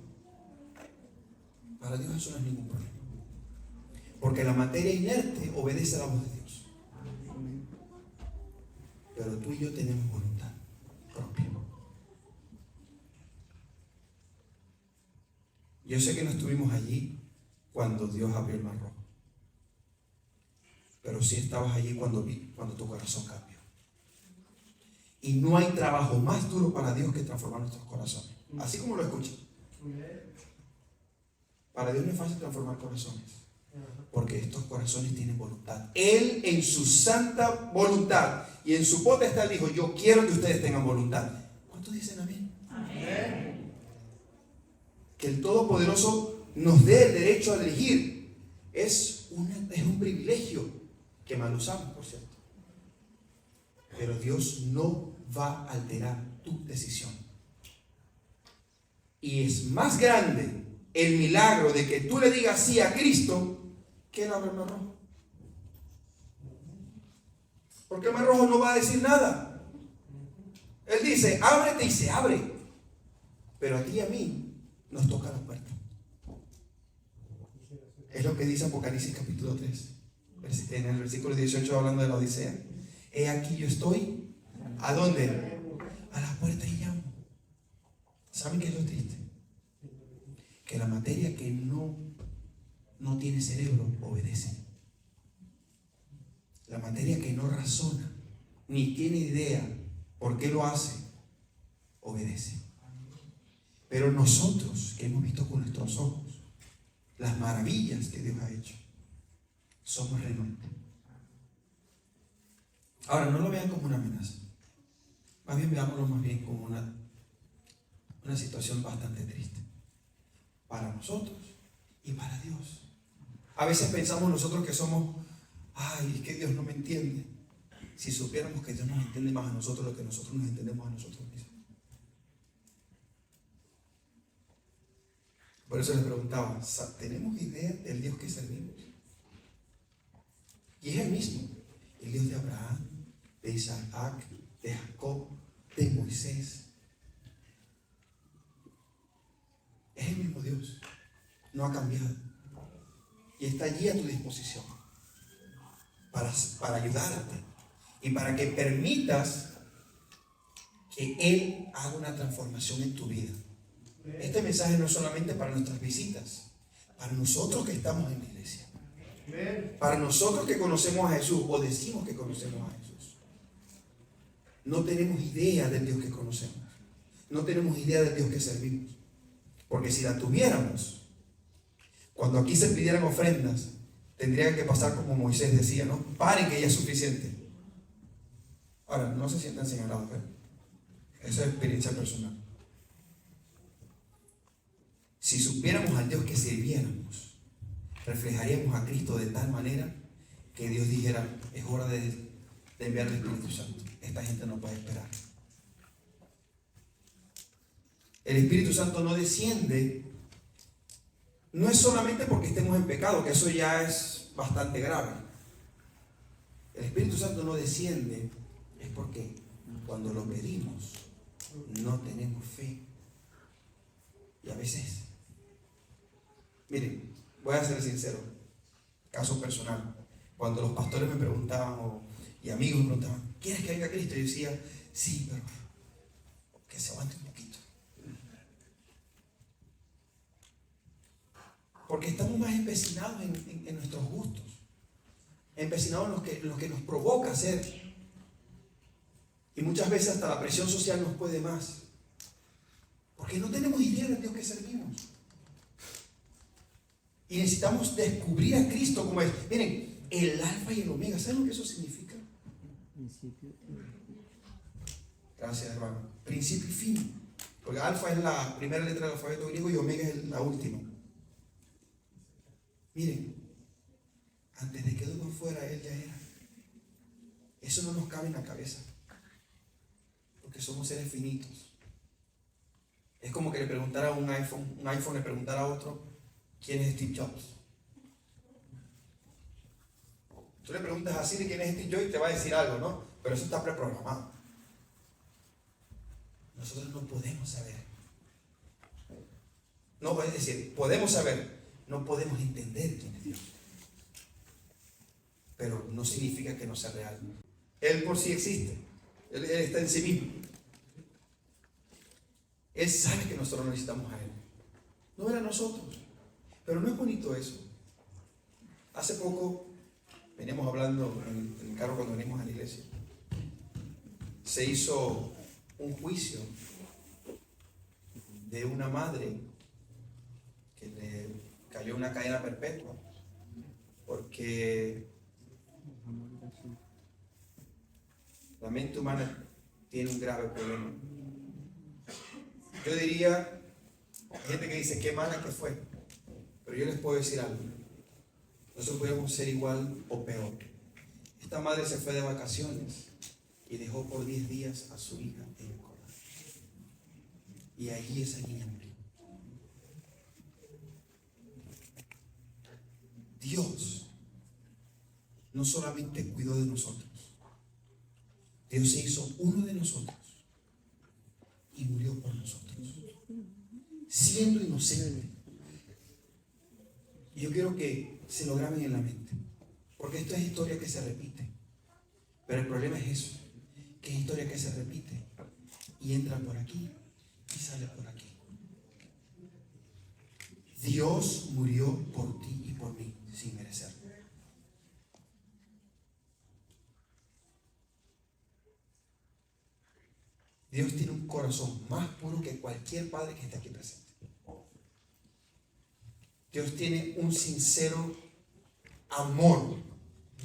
Para Dios eso no es ningún problema. Porque la materia inerte obedece a la voz de Dios. Pero tú y yo tenemos voluntad propia. Yo sé que no estuvimos allí cuando Dios abrió el mar rojo. Pero sí estabas allí cuando tu corazón cambió. Y no hay trabajo más duro para Dios que transformar nuestros corazones. Así como lo escuchan. Para Dios no es fácil transformar corazones. Porque estos corazones tienen voluntad. Él en su santa voluntad y en su potestad dijo, yo quiero que ustedes tengan voluntad. ¿Cuántos dicen amén? Amén. Que el Todopoderoso nos dé el derecho a elegir. Es un privilegio que mal usamos, por cierto. Pero Dios no va a alterar tu decisión. Y es más grande el milagro de que tú le digas sí a Cristo que el abrir el mar rojo. Porque el mar rojo no va a decir nada. Él dice, ábrete y se abre. Pero a ti y a mí nos toca la puerta. Es lo que dice Apocalipsis capítulo 3. En el versículo 18 hablando de la Odisea. He aquí yo estoy. ¿A dónde? A la puerta y llamo. ¿Saben qué es lo triste? Que la materia que no tiene cerebro obedece. La materia que no razona ni tiene idea por qué lo hace, obedece. Pero nosotros que hemos visto con nuestros ojos las maravillas que Dios ha hecho, somos renuentes. Ahora, no lo vean como una amenaza. Más bien veámoslo más bien como una situación bastante triste. Para nosotros y para Dios. A veces pensamos nosotros que somos, ay, es que Dios no me entiende. Si supiéramos que Dios nos entiende más a nosotros de lo que nosotros nos entendemos a nosotros mismos. Por eso les preguntaba, ¿tenemos idea del Dios que servimos? Y es el mismo, el Dios de Abraham, de Isaac, de Jacob, de Moisés. Es el mismo Dios, no ha cambiado. Y está allí a tu disposición para ayudarte y para que permitas que Él haga una transformación en tu vida. Este mensaje no es solamente para nuestras visitas, para nosotros que estamos en la iglesia, para nosotros que conocemos a Jesús o decimos que conocemos a Jesús. No tenemos idea del Dios que conocemos, no tenemos idea del Dios que servimos, porque si la tuviéramos, cuando aquí se pidieran ofrendas, tendrían que pasar como Moisés decía, ¿no? Paren que ya es suficiente. Ahora, no se sientan señalados, pero esa es experiencia personal. Si supiéramos al Dios que sirviéramos, reflejaríamos a Cristo de tal manera que Dios dijera, es hora de enviar el Espíritu Santo. Esta gente no puede esperar. El Espíritu Santo no desciende, no es solamente porque estemos en pecado, que eso ya es bastante grave. El Espíritu Santo no desciende, es porque cuando lo pedimos, no tenemos fe. Y a veces, miren, voy a ser sincero, caso personal. Cuando los pastores me preguntaban, y amigos me preguntaban, ¿quieres que venga Cristo? Yo decía, sí, pero que se aguante un poquito. Porque estamos más empecinados en nuestros gustos, empecinados en lo que nos provoca hacer. Y muchas veces hasta la presión social nos puede más. Porque no tenemos idea del Dios que servimos. Y necesitamos descubrir a Cristo como es. Miren, el alfa y el omega. ¿Saben lo que eso significa? Principio. Gracias, hermano. Principio y fin. Porque alfa es la primera letra del alfabeto griego y omega es la última. Miren, antes de que Dios fuera, Él ya era. Eso no nos cabe en la cabeza. Porque somos seres finitos. Es como que le preguntara a un iPhone le preguntara a otro, ¿quién es Steve Jobs? Tú le preguntas así de quién es Steve Jobs y te va a decir algo, ¿no? Pero eso está preprogramado. Nosotros no podemos saber. No, es decir, podemos saber, no podemos entender quién es Dios. Pero no significa que no sea real. Él por sí existe. Él está en sí mismo. Él sabe que nosotros necesitamos a Él. No era nosotros. Pero no es bonito eso. Hace poco veníamos hablando en el carro cuando venimos a la iglesia. Se hizo un juicio de una madre que le cayó una cadena perpetua porque la mente humana tiene un grave problema. Yo diría, hay gente que dice qué mala que fue, pero yo les puedo decir algo. Nosotros podemos ser igual o peor. Esta madre se fue de vacaciones y dejó por 10 días a su hija en el corral. Y allí esa niña murió. Dios no solamente cuidó de nosotros, Dios se hizo uno de nosotros y murió por nosotros, siendo inocente. Y yo quiero que se lo graben en la mente, porque esto es historia que se repite. Pero el problema es eso, que es historia que se repite y entra por aquí y sale por aquí. Dios murió por ti y por mí sin merecerlo. Dios tiene un corazón más puro que cualquier padre que esté aquí presente. Dios tiene un sincero amor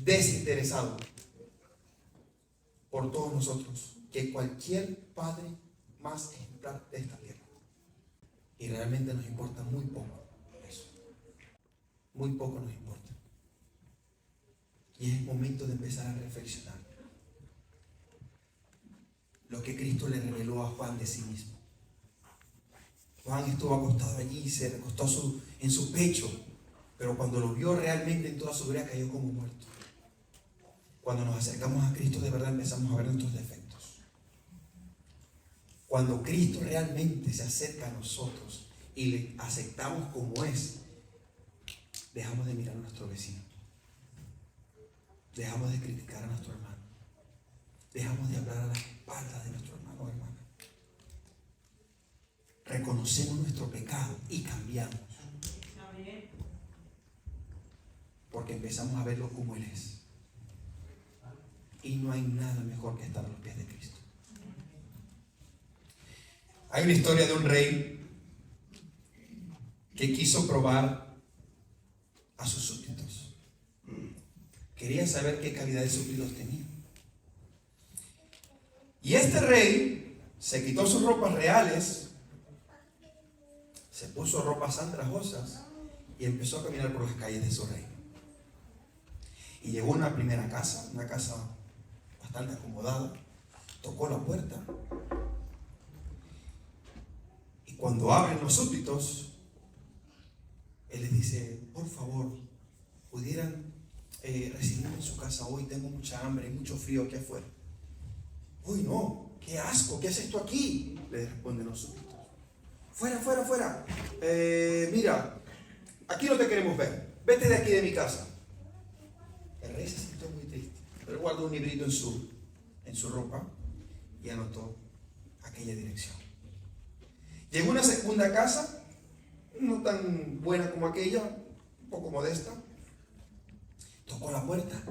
desinteresado por todos nosotros que cualquier padre más ejemplar de esta tierra. Y realmente nos importa muy poco eso. Muy poco nos importa. Y es el momento de empezar a reflexionar lo que Cristo le reveló a Juan de sí mismo. Juan estuvo acostado allí y se recostó en su pecho, pero cuando lo vio realmente en toda su gloria cayó como muerto. Cuando nos acercamos a Cristo de verdad empezamos a ver nuestros defectos. Cuando Cristo realmente se acerca a nosotros y le aceptamos como es, dejamos de mirar a nuestro vecino, dejamos de criticar a nuestro hermano, dejamos de hablar a las espaldas de nuestro hermano o hermana. Reconocemos nuestro pecado y cambiamos. Porque empezamos a verlo como Él es. Y no hay nada mejor que estar a los pies de Cristo. Hay una historia de un rey que quiso probar a sus súbditos. Quería saber qué calidad de súbditos tenía. Y este rey se quitó sus ropas reales, se puso ropas andrajosas y empezó a caminar por las calles de su reino. Y llegó a una primera casa, una casa bastante acomodada, tocó la puerta y cuando abren los súbditos, él les dice, por favor, pudieran recibirme en su casa hoy, tengo mucha hambre y mucho frío aquí afuera. Uy, no, qué asco, ¿qué haces tú aquí? Le responden los súbditos. Fuera, fuera, fuera. Mira, aquí no te queremos ver. Vete de aquí de mi casa. El rey se sintió muy triste. Él guardó un librito en su ropa y anotó aquella dirección. Llegó a una segunda casa, no tan buena como aquella, un poco modesta. Tocó la puerta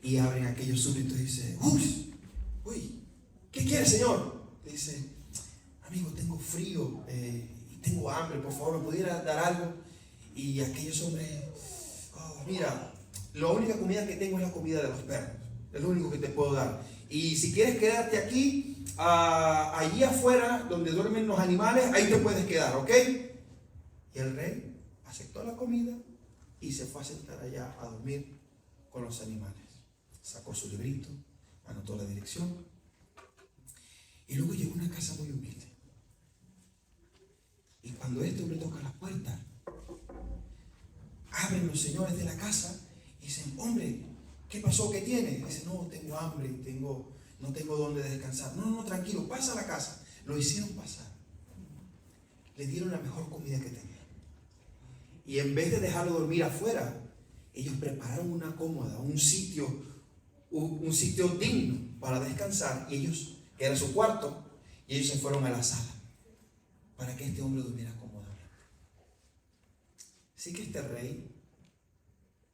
y abren aquellos súbditos y dice: uy, ¿qué quiere, señor? Le dice: amigo, tengo frío y tengo hambre, por favor, ¿me pudiera dar algo? Y aquellos hombres: oh, mira, la única comida que tengo es la comida de los perros, es lo único que te puedo dar. Y si quieres quedarte aquí, allí afuera donde duermen los animales, ahí te puedes quedar, ¿ok? Y el rey aceptó la comida y se fue a sentar allá a dormir con los animales. Sacó su librito, anotó la dirección y luego llegó a una casa muy humilde. Y cuando este hombre toca la puerta, abren los señores de la casa y dicen: hombre, ¿qué pasó? ¿Qué tiene? Dice: no, tengo hambre, no tengo dónde descansar. No, tranquilo, pasa a la casa. Lo hicieron pasar. Le dieron la mejor comida que tenían. Y en vez de dejarlo dormir afuera, ellos prepararon una cómoda, un sitio digno para descansar. Y ellos, que era su cuarto, y ellos se fueron a la sala para que este hombre durmiera cómodamente. Así que este rey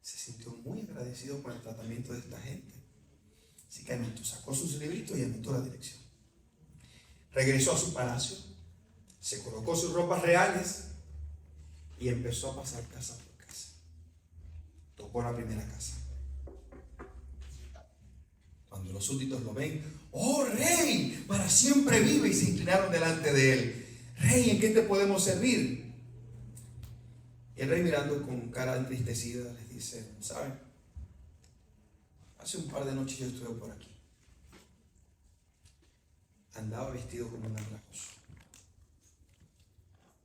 se sintió muy agradecido por el tratamiento de esta gente. Así que sacó sus libritos y anotó la dirección. Regresó a su palacio, se colocó sus ropas reales y empezó a pasar casa por casa. Tocó la primera casa. Cuando los súbditos lo ven: ¡oh, rey! Para siempre vive. Y se inclinaron delante de él. Rey, ¿en qué te podemos servir? Y el rey, mirando con cara entristecida, les dice: ¿saben? Hace un par de noches yo estuve por aquí. Andaba vestido como un andrajoso.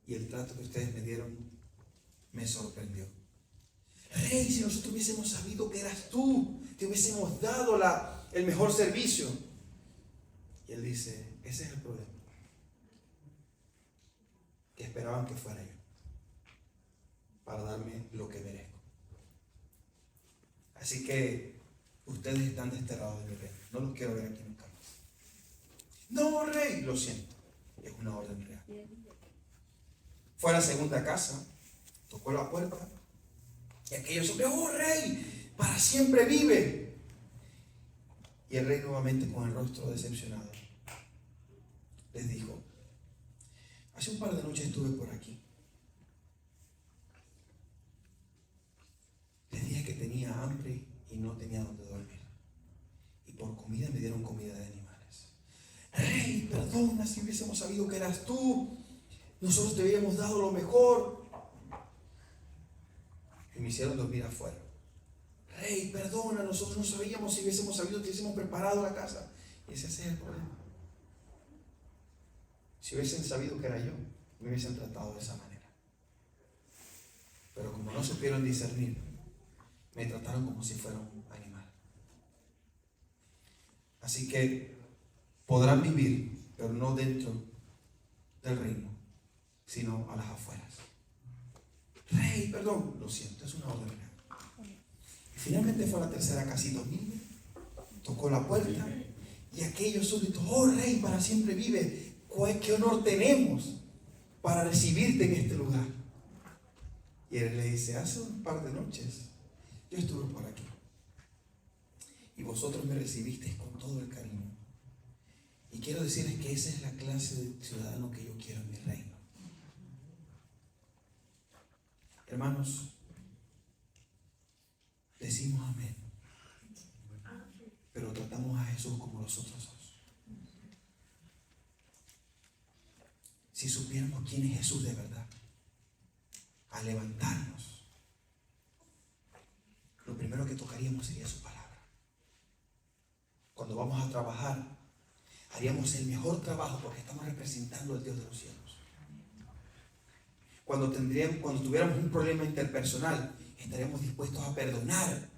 Y el trato que ustedes me dieron me sorprendió. Rey, si nosotros hubiésemos sabido que eras tú, te hubiésemos dado el mejor servicio. Y él dice: ese es el problema, que esperaban que fuera yo para darme lo que merezco. Así que ustedes están desterrados de mi reino. No los quiero ver aquí nunca más. No, rey, lo siento, es una orden real. Fue a la segunda casa, tocó la puerta y aquellos hombres: ¡oh, rey! Para siempre vive. Y el rey, nuevamente con el rostro decepcionado, les dijo: hace un par de noches estuve por aquí. Les dije que tenía hambre y no tenía dónde dormir. Y por comida me dieron comida de animales. Rey, perdona, si hubiésemos sabido que eras tú, nosotros te habíamos dado lo mejor. Y me hicieron dormir afuera. Rey, perdona, nosotros no sabíamos, si hubiésemos sabido, te hubiésemos preparado la casa. Y ese es el problema. Si hubiesen sabido que era yo, me hubiesen tratado de esa manera. Pero como no supieron discernir, me trataron como si fuera un animal. Así que podrán vivir, pero no dentro del reino, sino a las afueras. Rey, perdón, lo siento, es una orden real. Y finalmente fue a la tercera casita humilde, tocó la puerta y aquellos súbditos: ¡oh, rey, para siempre vive! ¿Qué honor tenemos para recibirte en este lugar? Y él le dice: hace un par de noches yo estuve por aquí y vosotros me recibisteis con todo el cariño. Y quiero decirles que esa es la clase de ciudadano que yo quiero en mi reino. Hermanos, decimos amén, pero tratamos a Jesús como los otros dos. Si supiéramos quién es Jesús de verdad, al levantarnos, lo primero que tocaríamos sería su palabra. Cuando vamos a trabajar, haríamos el mejor trabajo porque estamos representando al Dios de los cielos. Cuando tuviéramos un problema interpersonal, estaríamos dispuestos a perdonar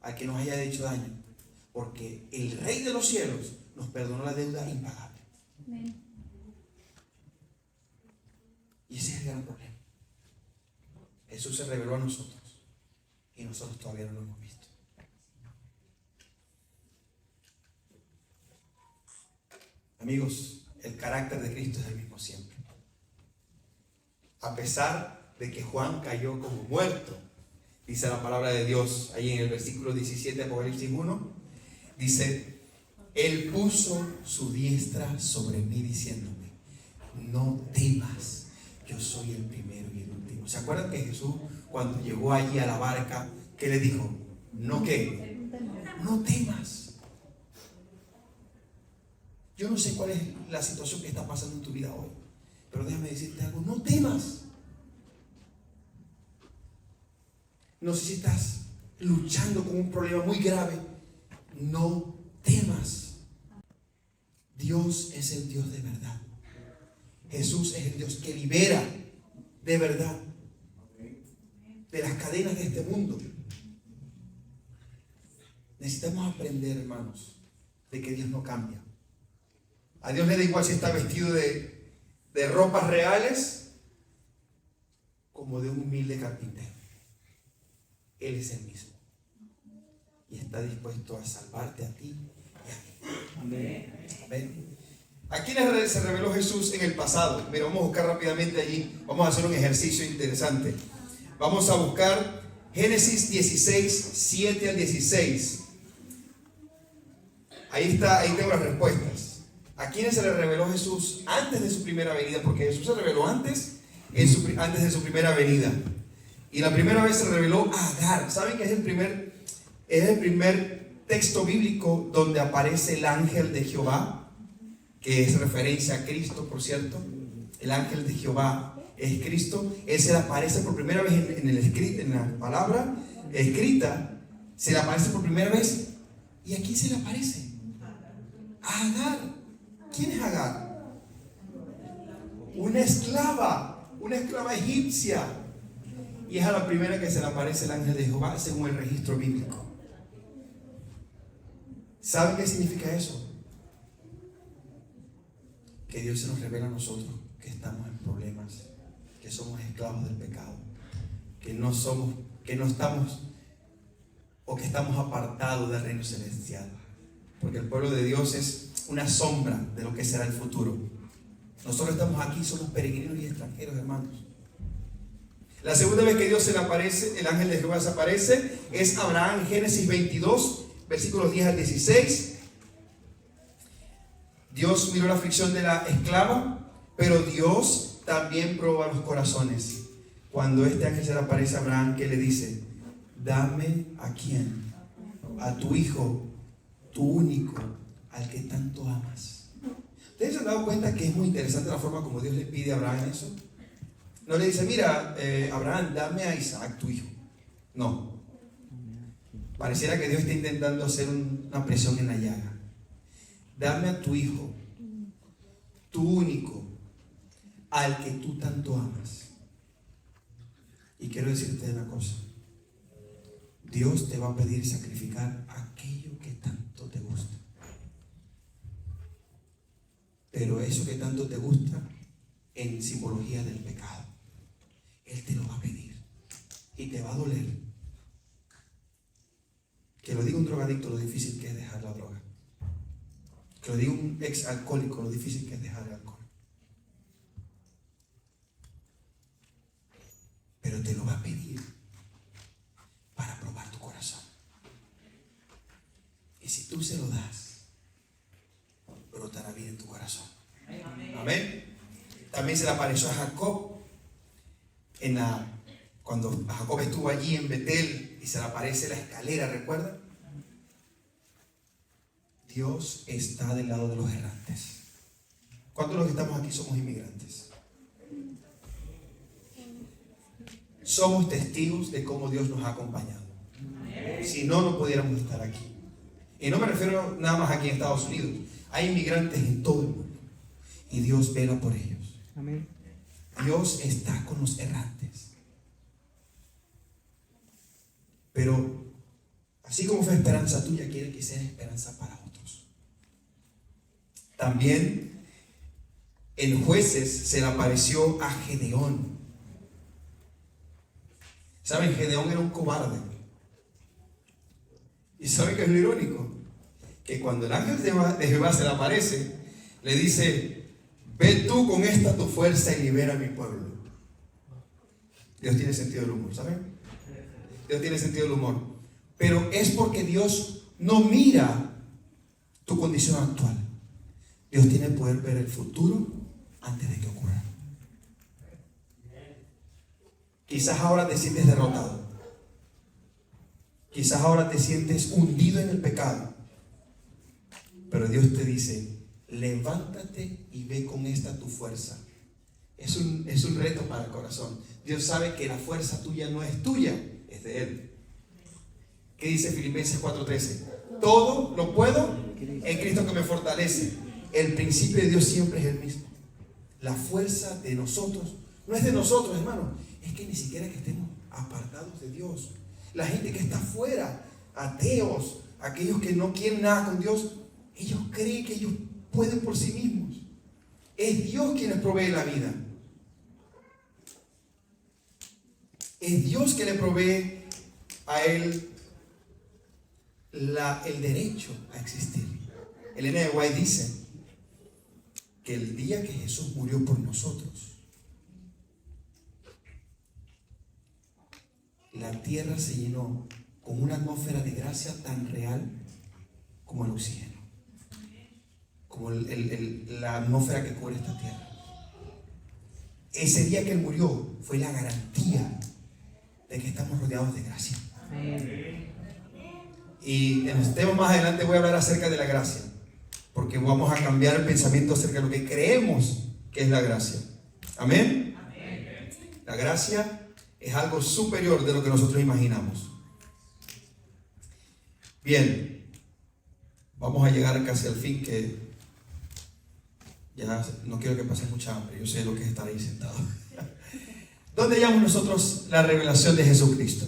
al que nos haya hecho daño, porque el Rey de los cielos nos perdonó la deuda impagable. Amén. Y ese es el gran problema. Jesús se reveló a nosotros y nosotros todavía no lo hemos visto. Amigos, el carácter de Cristo es el mismo siempre. a pesar de que Juan cayó como muerto. Dice la palabra de Dios ahí en el versículo 17 de Apocalipsis 1. Dice, Él puso su diestra sobre mí diciéndome, no temas, yo soy el primero y el último. ¿Se acuerdan que Jesús cuando llegó allí a la barca, qué le dijo? ¿No qué? No temas. Yo no sé cuál es la situación que está pasando en tu vida hoy, pero déjame decirte algo, no temas. No sé si estás luchando con un problema muy grave, no temas. Dios es el Dios de verdad. Jesús es el Dios que libera de verdad de las cadenas de este mundo. Necesitamos aprender, hermanos, de que Dios no cambia. A Dios le da igual si está vestido de ropas reales como de un humilde carpintero. Él es el mismo y está dispuesto a salvarte a ti y a mí. Amén. ¿A quiénes se reveló Jesús en el pasado? Mira, vamos a buscar rápidamente allí. Vamos a hacer un ejercicio interesante. Vamos a buscar Génesis 16, 7 al 16. Ahí está, ahí tengo las respuestas. ¿A quiénes se le reveló Jesús antes de su primera venida? Porque Jesús se reveló antes de su primera venida. Y la primera vez se reveló a Agar. ¿Saben que es el primer texto bíblico donde aparece el ángel de Jehová? Que es referencia a Cristo, por cierto. El ángel de Jehová es Cristo. Él se le aparece por primera vez en la palabra escrita. Se le aparece por primera vez. ¿Y a quién se le aparece? A Agar. ¿Quién es Agar? Una esclava egipcia. Y es a la primera que se le aparece el ángel de Jehová según el registro bíblico. ¿Saben qué significa eso? Que Dios se nos revela a nosotros que estamos en problemas, que somos esclavos del pecado, que no estamos o que estamos apartados del reino celestial. Porque el pueblo de Dios es una sombra de lo que será el futuro. Nosotros estamos aquí, somos peregrinos y extranjeros, hermanos. La segunda vez que Dios se le aparece, el ángel de Jehová se aparece, es Abraham en Génesis 22, versículos 10 al 16. Dios miró la aflicción de la esclava, pero Dios también prueba los corazones. Cuando este ángel se le aparece a Abraham, ¿qué le dice? Dame a quién, a tu hijo, tu único, al que tanto amas. ¿Ustedes se han dado cuenta que es muy interesante la forma como Dios le pide a Abraham eso? No le dice, mira, Abraham, dame a Isaac, tu hijo. No. Pareciera que Dios está intentando hacer una presión en la llaga. Dame a tu hijo, tu único, al que tú tanto amas. Y quiero decirte una cosa. Dios te va a pedir sacrificar aquello que tanto te gusta. Pero eso que tanto te gusta, en simbología del pecado. Él te lo va a pedir y te va a doler. Que lo diga un drogadicto lo difícil que es dejar la droga. Que lo diga un ex alcohólico lo difícil que es dejar el alcohol. Pero te lo va a pedir para probar tu corazón. Y si tú se lo das, brotará vida en tu corazón. Amén. También se le apareció a Jacob cuando Jacob estuvo allí en Betel y se le aparece la escalera, ¿recuerdan? Dios está del lado de los errantes. ¿Cuántos de los que estamos aquí somos inmigrantes? Somos testigos de cómo Dios nos ha acompañado. Si no, no pudiéramos estar aquí. Y no me refiero nada más aquí en Estados Unidos. Hay inmigrantes en todo el mundo. Y Dios vela por ellos. Amén. Dios está con los errantes. Pero así como fue esperanza tuya, quiere que sea esperanza para otros. También en Jueces se le apareció a Gedeón. ¿Saben? Gedeón era un cobarde. ¿Y saben qué es lo irónico? Que cuando el ángel de Jehová se le aparece, le dice: ve tú con esta tu fuerza y libera a mi pueblo. Dios tiene sentido del humor, ¿saben? Dios tiene sentido del humor. Pero es porque Dios no mira tu condición actual. Dios tiene el poder ver el futuro antes de que ocurra. Quizás ahora te sientes derrotado. Quizás ahora te sientes hundido en el pecado. Pero Dios te dice, levántate y ve con esta tu fuerza. Es un reto para el corazón. Dios sabe que la fuerza tuya no es tuya, es de Él. ¿Qué dice Filipenses 4:13? Todo lo puedo en Cristo que me fortalece. El principio de Dios siempre es el mismo. La fuerza de nosotros no es de nosotros, hermano. Es que ni siquiera que estemos apartados de Dios. La gente que está afuera, ateos, aquellos que no quieren nada con Dios, ellos creen que ellos pueden por sí mismos. Es Dios quien les provee la vida. Es Dios que le provee a él el derecho a existir. Elena de White dice que el día que Jesús murió por nosotros, la tierra se llenó con una atmósfera de gracia tan real como el oxígeno, como la atmósfera que cubre esta tierra. Ese día que Él murió fue la garantía de que estamos rodeados de gracia. Y en los temas más adelante voy a hablar acerca de la gracia, porque vamos a cambiar el pensamiento acerca de lo que creemos que es la gracia. Amén. La gracia es algo superior de lo que nosotros imaginamos. Bien, vamos a llegar casi al fin, que ya no quiero que pases mucha hambre. Yo sé lo que es estar ahí sentado. ¿Dónde hallamos nosotros la revelación de Jesucristo?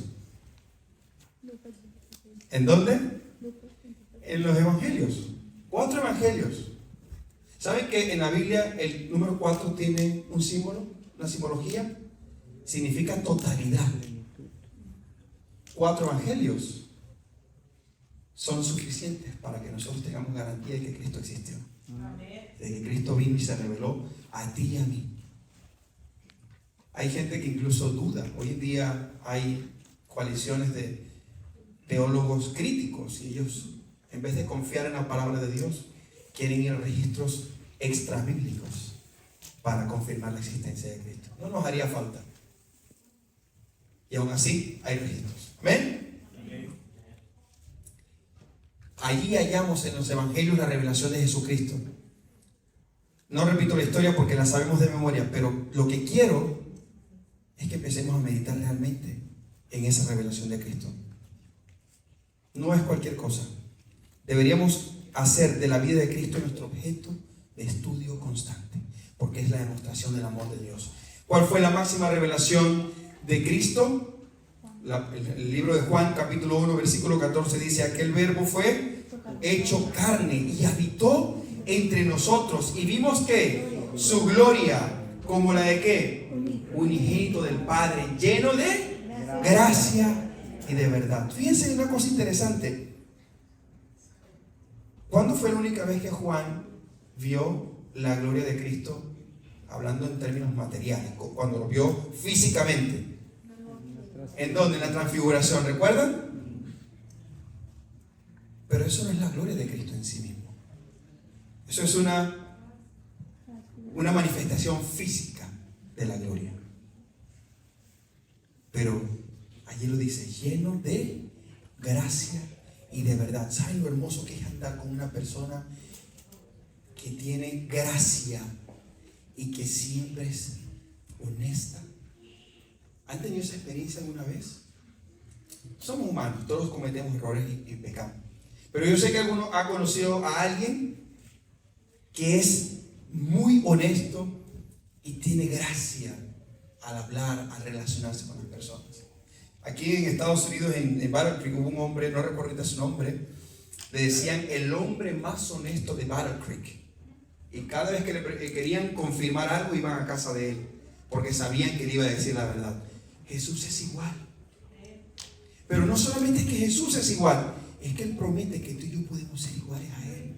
¿En dónde? En los evangelios. 4 evangelios. ¿Saben que en la Biblia el número 4 tiene un símbolo, una simbología? Significa totalidad. 4 evangelios son suficientes para que nosotros tengamos garantía de que Cristo existió. De que Cristo vino y se reveló a ti y a mí. Hay gente que incluso duda. Hoy en día hay coaliciones de teólogos críticos y ellos, en vez de confiar en la palabra de Dios, quieren ir a registros extrabíblicos para confirmar la existencia de Cristo. No nos haría falta. Y aún así hay registros. ¿Amén? Allí hallamos en los evangelios la revelación de Jesucristo. No repito la historia porque la sabemos de memoria, pero lo que quiero es que empecemos a meditar realmente en esa revelación de Cristo. No es cualquier cosa. Deberíamos hacer de la vida de Cristo nuestro objeto de estudio constante, porque es la demostración del amor de Dios. ¿Cuál fue la máxima revelación de Cristo? El libro de Juan, capítulo 1, versículo 14 dice: aquel verbo fue hecho carne y habitó entre nosotros, y vimos que su gloria, como la de ¿qué? Unigénito del Padre, lleno de gracia y de verdad. Fíjense en una cosa interesante. ¿Cuándo fue la única vez que Juan vio la gloria de Cristo, hablando en términos materiales? Cuando lo vio físicamente. ¿En dónde? En la transfiguración, ¿recuerdan? Pero eso no es la gloria de Cristo en sí mismo. Eso es una manifestación física de la gloria. Pero allí lo dice, lleno de gracia y de verdad. ¿Saben lo hermoso que es andar con una persona que tiene gracia y que siempre es honesta? ¿Han tenido esa experiencia alguna vez? Somos humanos, todos cometemos errores y pecamos. Pero yo sé que alguno ha conocido a alguien que es muy honesto y tiene gracia al hablar, al relacionarse con las personas. Aquí en Estados Unidos, en Battle Creek, hubo un hombre, no recuerdo ahorita su nombre, le decían el hombre más honesto de Battle Creek. Y cada vez que le querían confirmar algo, iban a casa de él, porque sabían que le iba a decir la verdad. Jesús es igual. Pero no solamente es que Jesús es igual, es que Él promete que tú y yo podemos ser iguales a Él.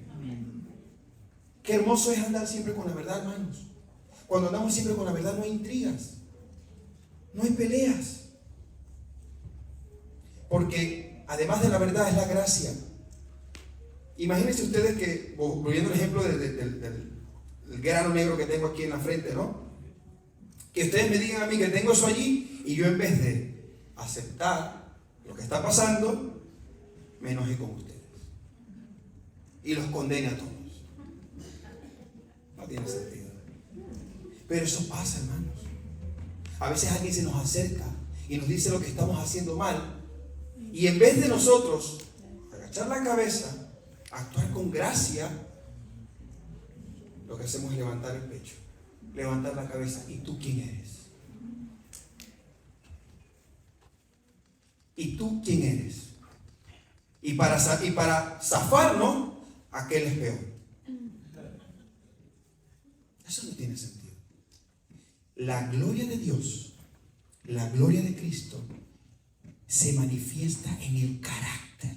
Qué hermoso es andar siempre con la verdad, hermanos. Cuando andamos siempre con la verdad no hay intrigas. No hay peleas. Porque además de la verdad es la gracia. Imagínense ustedes que, volviendo al ejemplo del grano negro que tengo aquí en la frente, ¿no? Que ustedes me digan a mí que tengo eso allí y yo, en vez de aceptar lo que está pasando, me enojé con ustedes y los condene a todos. No tiene sentido. Pero eso pasa, hermanos. A veces alguien se nos acerca y nos dice lo que estamos haciendo mal, y en vez de nosotros agachar la cabeza, actuar con gracia, lo que hacemos es levantar el pecho, levantar la cabeza. ¿Y tú quién eres? ¿Y tú quién eres? Y para zafarnos, aquel es peor. Eso no tiene sentido. La gloria de Dios, la gloria de Cristo, se manifiesta en el carácter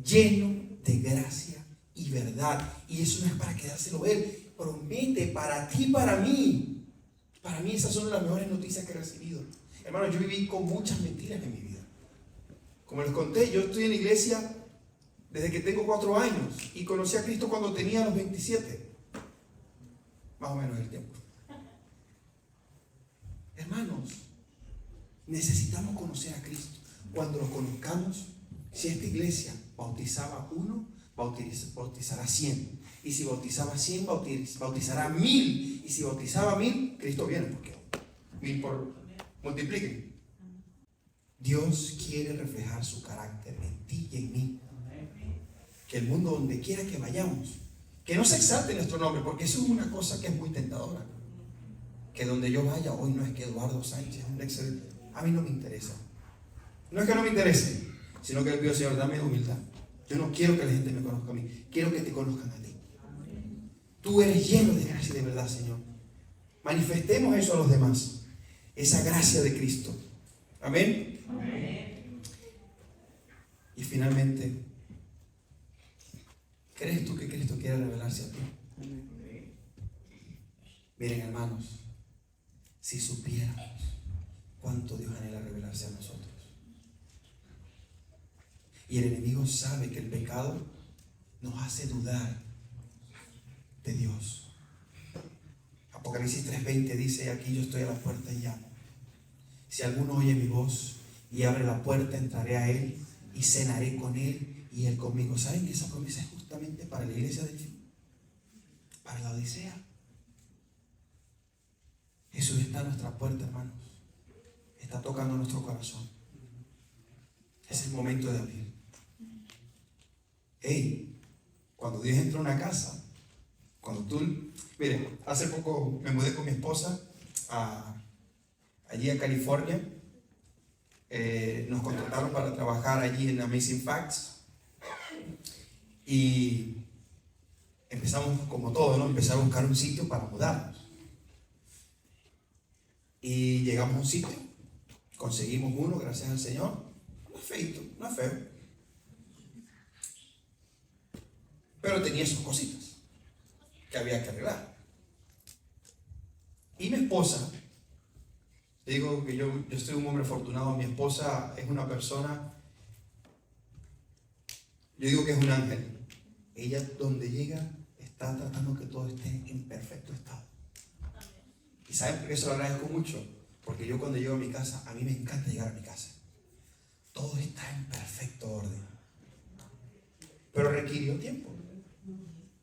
lleno de gracia y verdad. Y eso no es para quedárselo Él. Promete para ti y para mí. Para mí esas son las mejores noticias que he recibido. Hermano, yo viví con muchas mentiras en mi vida. Como les conté, yo estoy en la iglesia desde que tengo 4 años y conocí a Cristo cuando tenía los 27. Más o menos el tiempo. Hermanos, necesitamos conocer a Cristo. Cuando lo conozcamos, si esta iglesia bautizaba 1, bautizará 100. Y si bautizaba 100, bautizará 1000. Y si bautizaba 1000, Cristo viene, porque 1000 por multipliquen. Dios quiere reflejar su carácter en ti y en mí. Que el mundo, donde quiera que vayamos, que no se exalte nuestro nombre, porque eso es una cosa que es muy tentadora. Que donde yo vaya hoy, no es que Eduardo Sánchez es un excelente. A mí no me interesa. No es que no me interese, sino que le pido, Señor, dame humildad. Yo no quiero que la gente me conozca a mí, quiero que te conozcan a ti. Tú eres lleno de gracia y de verdad, Señor. Manifestemos eso a los demás, esa gracia de Cristo. Amén. Amén. Y finalmente, ¿crees tú que Cristo quiere revelarse a ti? Miren, hermanos, si supiéramos cuánto Dios anhela revelarse a nosotros. Y el enemigo sabe que el pecado nos hace dudar de Dios. Apocalipsis 3:20 dice: aquí yo estoy a la puerta y llamo. Si alguno oye mi voz y abre la puerta, entraré a él y cenaré con él y él conmigo. ¿Saben que esa promesa es justamente para la iglesia del fin? Para la Odisea. Jesús está a nuestra puerta, hermanos. Está tocando nuestro corazón. Es el momento de abrir. Cuando Dios entra a una casa, mire, hace poco me mudé con mi esposa allí a California. Nos contrataron para trabajar allí en Amazing Facts. Y empezamos como todo, ¿no? Empezar a buscar un sitio para mudarnos. Y llegamos a un sitio, conseguimos uno, gracias al Señor. No es feito, no es feo, pero tenía sus cositas que había que arreglar. Y mi esposa, digo que yo soy un hombre afortunado. Mi esposa es una persona, yo digo que es un ángel. Ella, donde llega, está tratando que todo esté en perfecto estado. ¿Y saben por qué se lo agradezco mucho? Porque yo, cuando llego a mi casa, a mí me encanta llegar a mi casa. Todo está en perfecto orden. Pero requirió tiempo.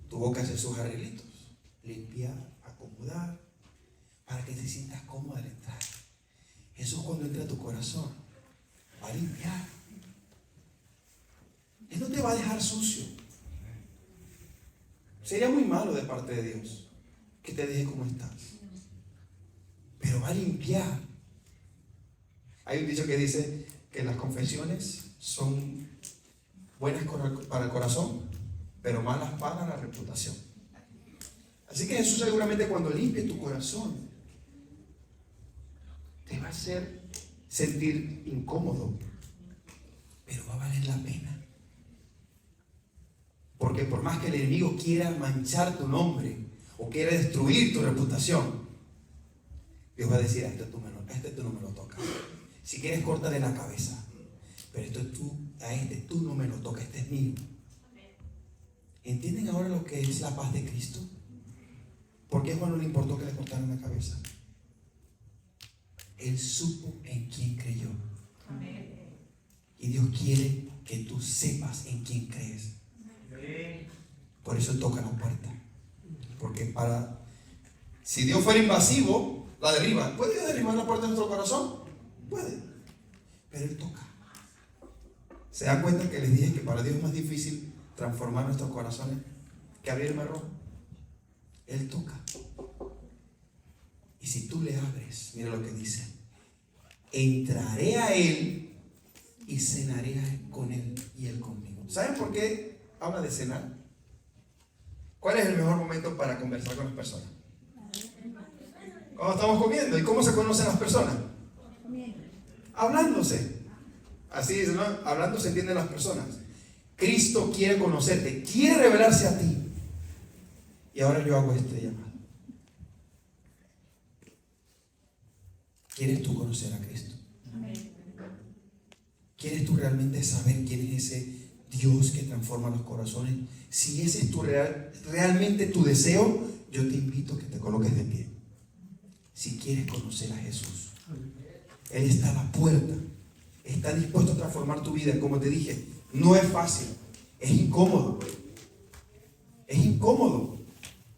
Tuvo que hacer sus arreglitos, limpiar, acomodar, para que te sientas cómodo al entrar. Jesús, cuando entra a tu corazón, va a limpiar. Él no te va a dejar sucio. Sería muy malo de parte de Dios que te deje como estás. Pero va a limpiar. Hay un dicho que dice que las confesiones son buenas para el corazón, pero malas para la reputación. Así que Jesús, seguramente, cuando limpie tu corazón, te va a hacer sentir incómodo, pero va a valer la pena. Porque por más que el enemigo quiera manchar tu nombre o quiera destruir tu reputación, Dios va a decir, este tú no me lo tocas. Si quieres, córtale la cabeza. Pero a este tú no me lo tocas, este es mío. ¿Entienden ahora lo que es la paz de Cristo? ¿Por qué a Juan no le importó que le cortaran la cabeza? Él supo en quién creyó. Y Dios quiere que tú sepas en quién crees. Por eso Él toca la puerta. Porque si Dios fuera invasivo, la derriba. ¿Puede Dios derribar la puerta de nuestro corazón? Puede. Pero Él toca. ¿Se dan cuenta que les dije que para Dios es más difícil transformar nuestros corazones que abrir el mar rojo? Él toca. Y si tú le abres, mira lo que dice: entraré a Él y cenaré con Él y Él conmigo. ¿Saben por qué habla de cenar? ¿Cuál es el mejor momento para conversar con las personas? Cuando estamos comiendo. ¿Y cómo se conocen las personas? Hablándose. Así es, ¿no? Hablando se entienden las personas. Cristo quiere conocerte, quiere revelarse a ti. Y ahora yo hago este llamado. ¿Quieres tú conocer a Cristo? ¿Quieres tú realmente saber quién es ese Dios que transforma los corazones? Si ese es realmente tu deseo, yo te invito a que te coloques de pie. Si quieres conocer a Jesús, Él está a la puerta. Está dispuesto a transformar tu vida. Como te dije, no es fácil. Es incómodo. Es incómodo.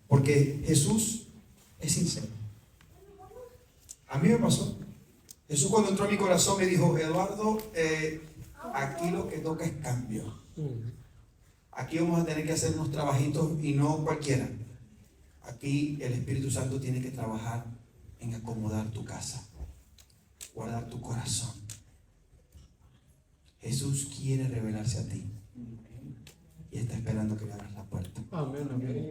Porque Jesús es sincero. A mí me pasó. Jesús, cuando entró a mi corazón, me dijo: Eduardo, aquí lo que toca es cambio. Aquí vamos a tener que hacer unos trabajitos y no cualquiera. Aquí el Espíritu Santo tiene que trabajar en acomodar tu casa, guardar tu corazón. Jesús quiere revelarse a ti y está esperando que le abras la puerta. Amén, amén.